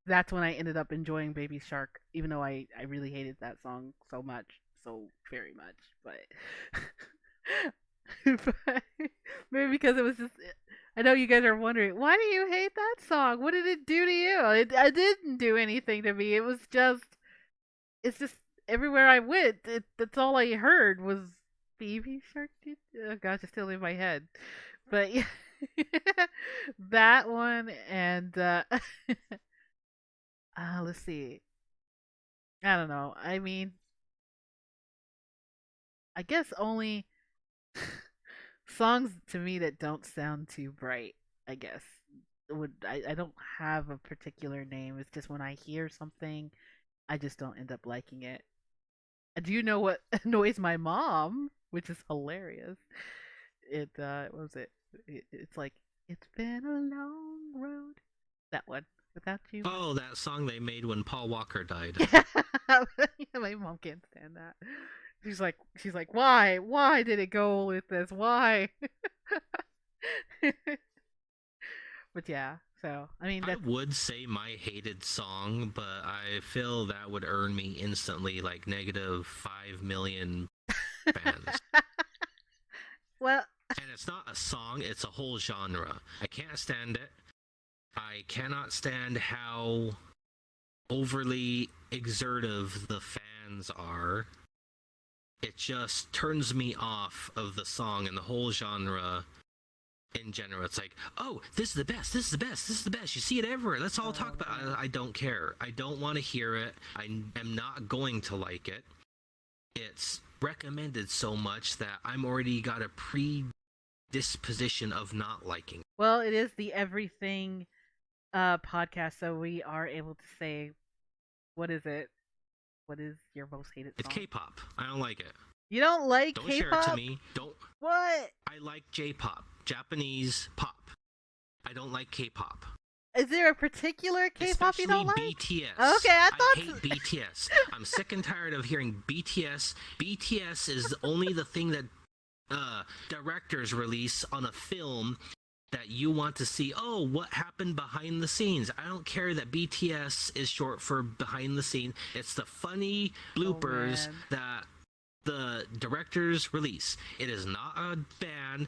A: that's when I ended up enjoying Baby Shark, even though I really hated that song so much, so very much, but maybe because it was just. I know you guys are wondering, why do you hate that song? What did it do to you? I didn't do anything to me. It was just it's just everywhere I went, that's all I heard was Baby Shark. Oh gosh, it's still in my head. But yeah, that one and let's see. I don't know. I mean, I guess only songs to me that don't sound too bright. I guess I don't have a particular name. It's just when I hear something, I just don't end up liking it. Do you know what annoys my mom? Which is hilarious. What was it? It's like it's been a long road. That one without you, my
B: Oh, that song they made when Paul Walker died.
A: yeah. My mom can't stand that. She's like, why did it go with this? Why? But yeah, so I mean
B: I
A: that's
B: would say my hated song, but I feel that would earn me instantly like negative 5 million fans.
A: well,
B: And it's not a song, it's a whole genre. I can't stand it. I cannot stand how overly exertive the fans are. It just turns me off of the song and the whole genre in general. It's like, oh, this is the best, this is the best, this is the best. You see it everywhere. Let's all
A: oh
B: talk about it.
A: man.
B: I don't care. I don't want to hear it. I am not going to like it. It's recommended so much that I'm already got a predisposition of not liking it.
A: Well, it is the everything podcast, so we are able to say what is it? What is your most hated
B: It's
A: song?
B: K-pop. I don't like it.
A: You don't like
B: Don't share it to
A: K-pop?
B: me. Don't.
A: What?
B: I like J-pop, Japanese pop. I don't like K-pop.
A: Is there a particular K-pop you don't
B: Especially
A: like? Okay,
B: BTS.
A: I
B: I hate
A: thought.
B: BTS. I'm sick and tired of hearing BTS. BTS is only the thing that directors release on a film that you want to see. Oh, what happened behind the scenes? I don't care that BTS is short for behind the scene. It's the funny
A: Oh
B: bloopers
A: man.
B: that the directors release. It is not a band.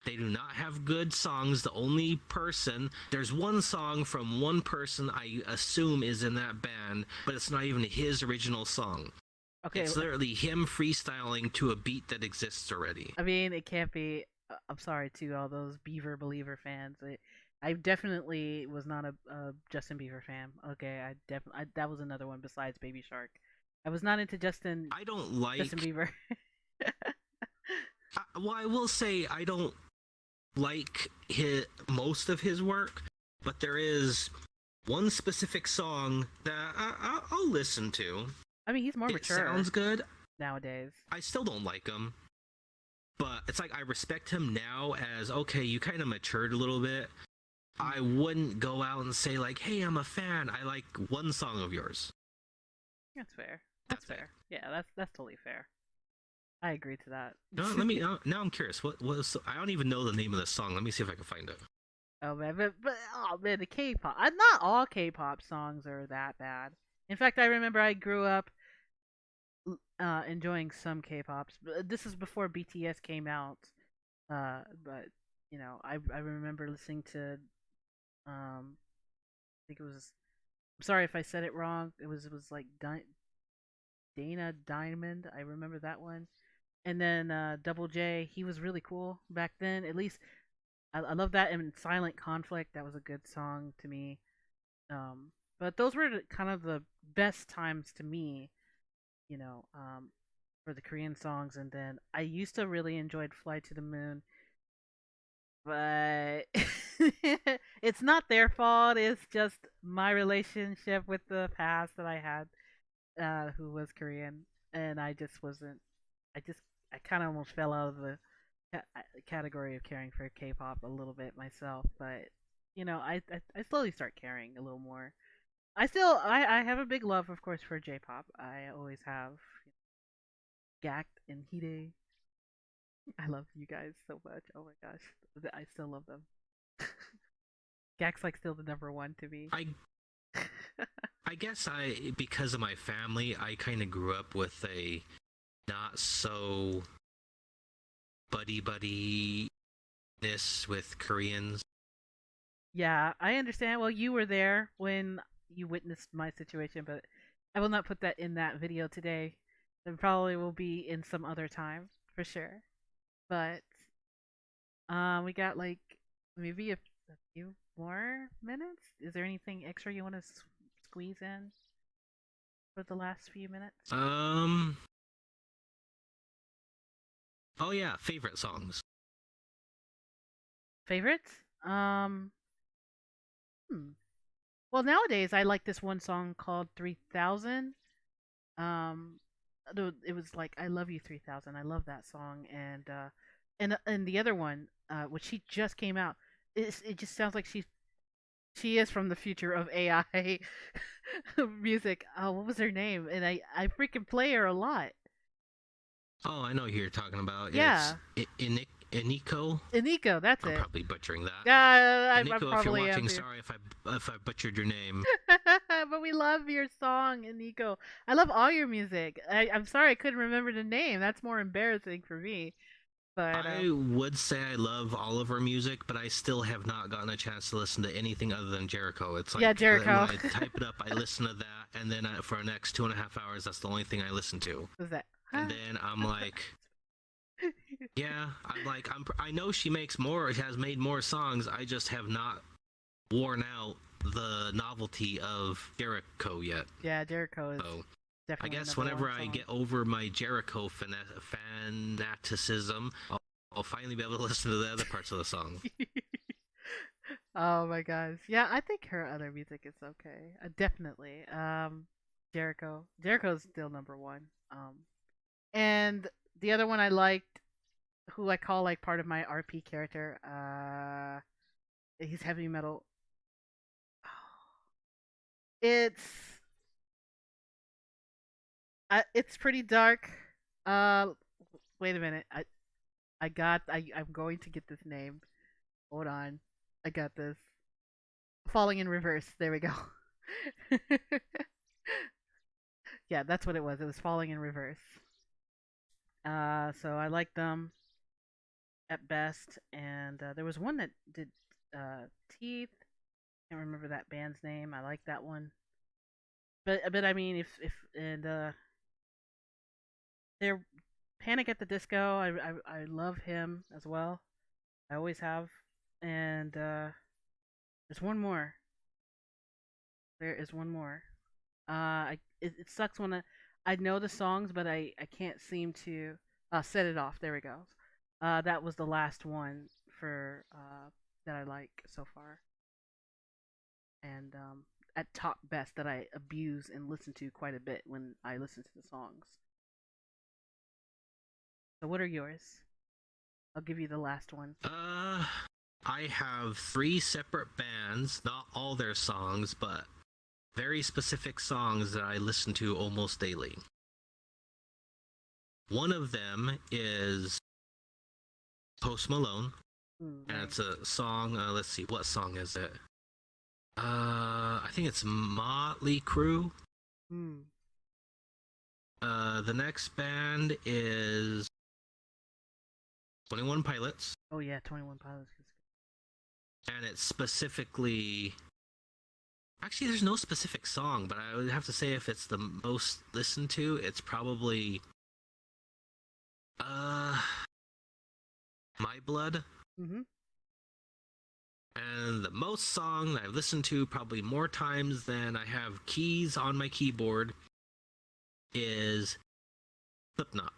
B: They do not have good songs. The only person, there's one song from one person I assume is in that band, but it's not even his original song.
A: Okay,
B: It's literally him freestyling to a beat that exists already.
A: I mean it can't be. I'm sorry to all those Beaver Believer fans. I definitely was not a Justin Bieber fan. Okay, I definitely that was another one besides Baby Shark. I was not into
B: I don't
A: Justin
B: like.
A: Bieber.
B: Well, I will say I don't like most of his work, but there is one specific song that I'll listen to.
A: I mean, he's more
B: It
A: mature
B: sounds good.
A: nowadays.
B: I still don't like him, but it's like I respect him now as okay, you kind of matured a little bit. I
A: Hmm.
B: wouldn't go out and say like, "Hey, I'm a fan. I like one song of yours."
A: That's fair. That's
B: That's it.
A: fair. Yeah, that's totally fair. I agree to that.
B: No, let me. Now I'm curious. What was? I don't even know the name of the song. Let me see if I can find it.
A: Oh man, but oh man, the K-pop. Not all K-pop songs are that bad. In fact, I remember I grew up enjoying some K-pops. This is before BTS came out. But I remember listening to I think it was. I'm sorry if I said it wrong. It was like Dana Diamond. I remember that one. And then Double J. He was really cool back then. At least I love that, and Silent Conflict. That was a good song to me. But those were kind of the best times to me, you know, for the Korean songs. And then I used to really enjoyed Fly to the Moon, but it's not their fault. It's just my relationship with the past that I had, who was Korean, and I just wasn't. I just I kind of almost fell out of the category of caring for K-pop a little bit myself, but I slowly start caring a little more. I have a big love, of course, for J-pop. I always have. Gact and Hide. I love you guys so much. Oh my gosh, I still love them. Gact's like still the number one to me.
B: I guess I because of my family, I kind of grew up with a not so buddy ness with Koreans.
A: Yeah, I understand. Well, you were there when you witnessed my situation, but I will not put that in that video today. It probably will be in some other time for sure. But we got like maybe a few more minutes. Is there anything extra you want to squeeze in for the last few minutes?
B: Um. Oh yeah, favorite songs.
A: Favorites? Um, hmm. Well, nowadays I like this one song called 3000. Um, it was like I Love You 3000. I love that song, and the other one, which she just came out, it just sounds like she is from the future of AI music. Oh, what was her name? And I freaking play her a lot.
B: Oh, I know who you're talking about. It's
A: Yeah,
B: Iniko.
A: Nico, that's
B: I'm
A: it.
B: probably butchering that.
A: Yeah, I
B: Iniko, if you're
A: probably am
B: watching,
A: too.
B: sorry if I butchered your name.
A: But we love your song, Nico. I love all your music. I'm sorry I couldn't remember the name. That's more embarrassing for me. But
B: I would say I love all of her music, but I still have not gotten a chance to listen to anything other than Jericho. It's
A: yeah,
B: like when
A: Jericho.
B: I type it up, I listen to that, and then for the next 2.5 hours, that's the only thing I listen to.
A: Was that?
B: And then I'm like, yeah, I know she makes more, she has made more songs. I just have not worn out the novelty of Jericho yet.
A: Yeah, Jericho is
B: So I
A: definitely a
B: guess
A: number
B: whenever
A: one
B: I
A: song.
B: get over my Jericho fanaticism, I'll finally be able to listen to the other parts of the song.
A: Oh my gosh. Yeah, I think her other music is okay. Definitely. Jericho. Jericho's still number one. And the other one I liked, who I call like part of my RP character, he's heavy metal. It's it's pretty dark. Uh, wait a minute. I'm going to get this name. Hold on. I got this. Falling in reverse. There we go. Yeah, that's what it was. It was falling in reverse. So I liked them at best, and there was one that did Teeth. Can't remember that band's name. I like that one, but I mean, if and they're Panic at the Disco. I love him as well. I always have, and there's one more. There is one more. It sucks when I know the songs, but I can't seem to set it off. There we go. That was the last one for that I like so far, and at top best that I abuse and listen to quite a bit when I listen to the songs. So what are yours? I'll give you the last one.
B: Uh, I have three separate bands, not all their songs, but very specific songs that I listen to almost daily. One of them is Post Malone, and
A: Nice.
B: it's a song. Let's see, what song is it? I think it's Motley Crue.
A: Mm.
B: The next band is 21 Pilots,
A: Oh yeah, 21 Pilots.
B: and it's specifically. Actually, there's no specific song, but I would have to say if it's the most listened to, it's probably uh My Blood.
A: Mm-hmm.
B: And the most song that I've listened to probably more times than I have keys on my keyboard is Slipknot.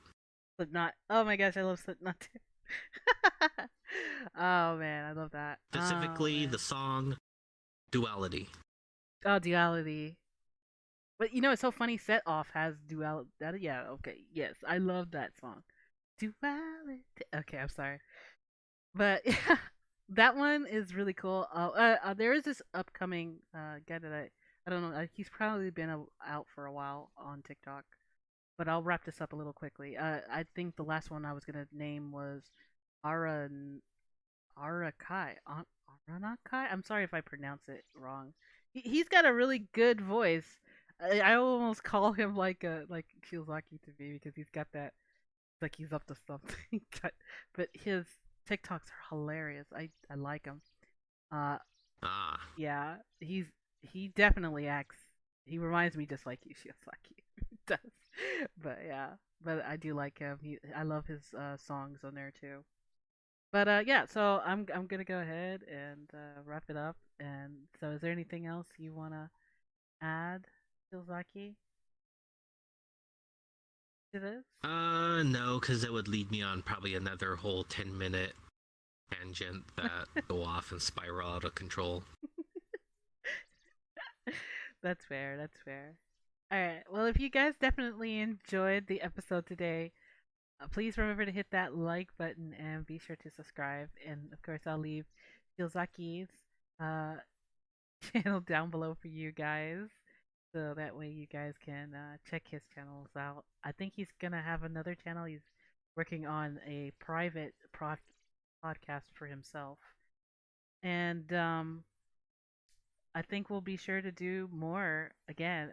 A: Slipknot. Oh my gosh, I love Slipknot too. Oh man, I love that. Oh
B: Specifically, the
A: man.
B: song Duality.
A: Oh, Duality. But you know, it's so funny. Set Off has Duality. Yeah, okay. Yes, I love that song. Duality. Okay, I'm sorry. But yeah, that one is really cool. There is this upcoming guy that I don't know. He's probably been out for a while on TikTok. But I'll wrap this up a little quickly. I think the last one I was gonna name was Ara Arakai. Aranakai. I'm sorry if I pronounce it wrong. He's got a really good voice. I almost call him like Shiozaki to me because he's got that like he's up to something. but his TikToks are hilarious. I like him. Uh,
B: Ah,
A: yeah, he definitely acts. He reminds me just like you, Shiozaki does. But yeah, but I do like him. I love his songs on there too. But yeah, so I'm gonna go ahead and wrap it up. And so, is there anything else you wanna add, Shiozaki, to this?
B: no, because it would lead me on probably another whole 10-minute tangent that go off and spiral out of control.
A: That's fair. That's fair. All right. Well, if you guys definitely enjoyed the episode today, please remember to hit that like button and be sure to subscribe. And of course, I'll leave Shiyozaki's uh, channel down below for you guys. So that way you guys can check his channels out. I think he's going to have another channel. He's working on a private podcast for himself. And I think we'll be sure to do more again.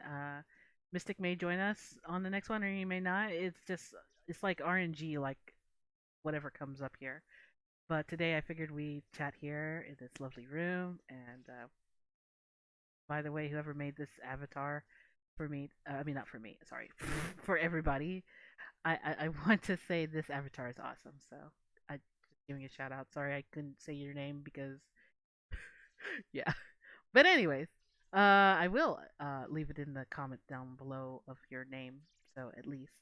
A: Mystic may join us on the next one, or he may not. It's like RNG, like whatever comes up here. But today I figured we chat here in this lovely room. And by the way, whoever made this avatar for me, I mean not for me, sorry, for everybody, I want to say this avatar is awesome. So I just giving a shout out. Sorry I couldn't say your name because yeah. But anyways, I will leave it in the comment down below of your name, so at least.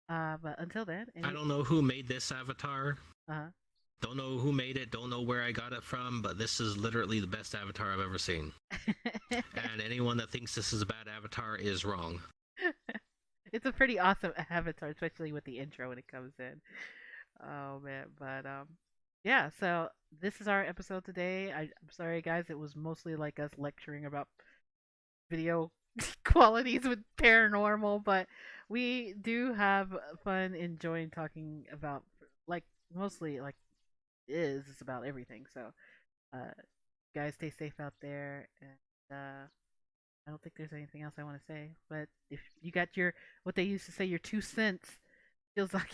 A: But until then,
B: I
A: any
B: don't know who made this avatar.
A: uh
B: Don't know who made it. Don't know where I got it from. But this is literally the best avatar I've ever seen. And anyone that thinks this is a bad avatar is wrong.
A: it's a pretty awesome avatar, especially with the intro when it comes in. Oh man, but yeah. So this is our episode today. I'm sorry, guys. It was mostly like us lecturing about video qualities with paranormal, but we do have fun enjoying talking about like mostly like is it's about everything. So, uh, guys, stay safe out there, and I don't think there's anything else I want to say. But if you got your what they used to say your 2 cents, feels like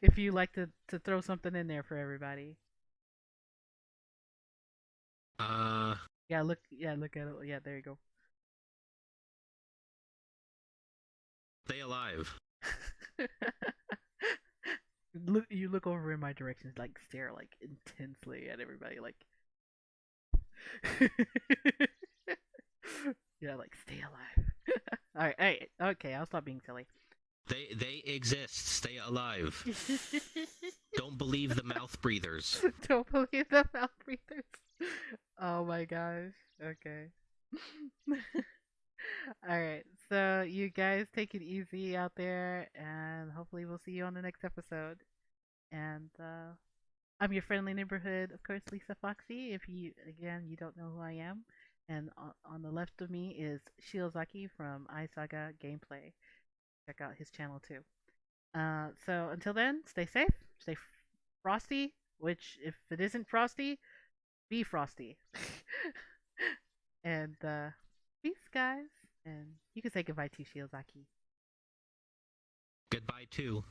A: if you like to throw something in there for everybody.
B: Uh,
A: Yeah, look at it. Yeah, there you go.
B: Stay alive.
A: You look over in my direction, like stare like intensely at everybody, like yeah, like stay alive. All right, okay, I'll stop being silly.
B: They exist. Stay alive. Don't believe the mouth breathers.
A: Don't believe the mouth breathers. Oh my gosh. Okay. All right. So you guys take it easy out there, and hopefully we'll see you on the next episode. And I'm your friendly neighborhood, of course, Lisa Foxy. If you again you don't know who I am, and on the left of me is Shiozaki from I-Saga Gameplay. Check out his channel too. So until then, stay safe, stay frosty. Which if it isn't frosty, be frosty. And peace, guys. And you can say goodbye to Shiozaki.
B: Goodbye too.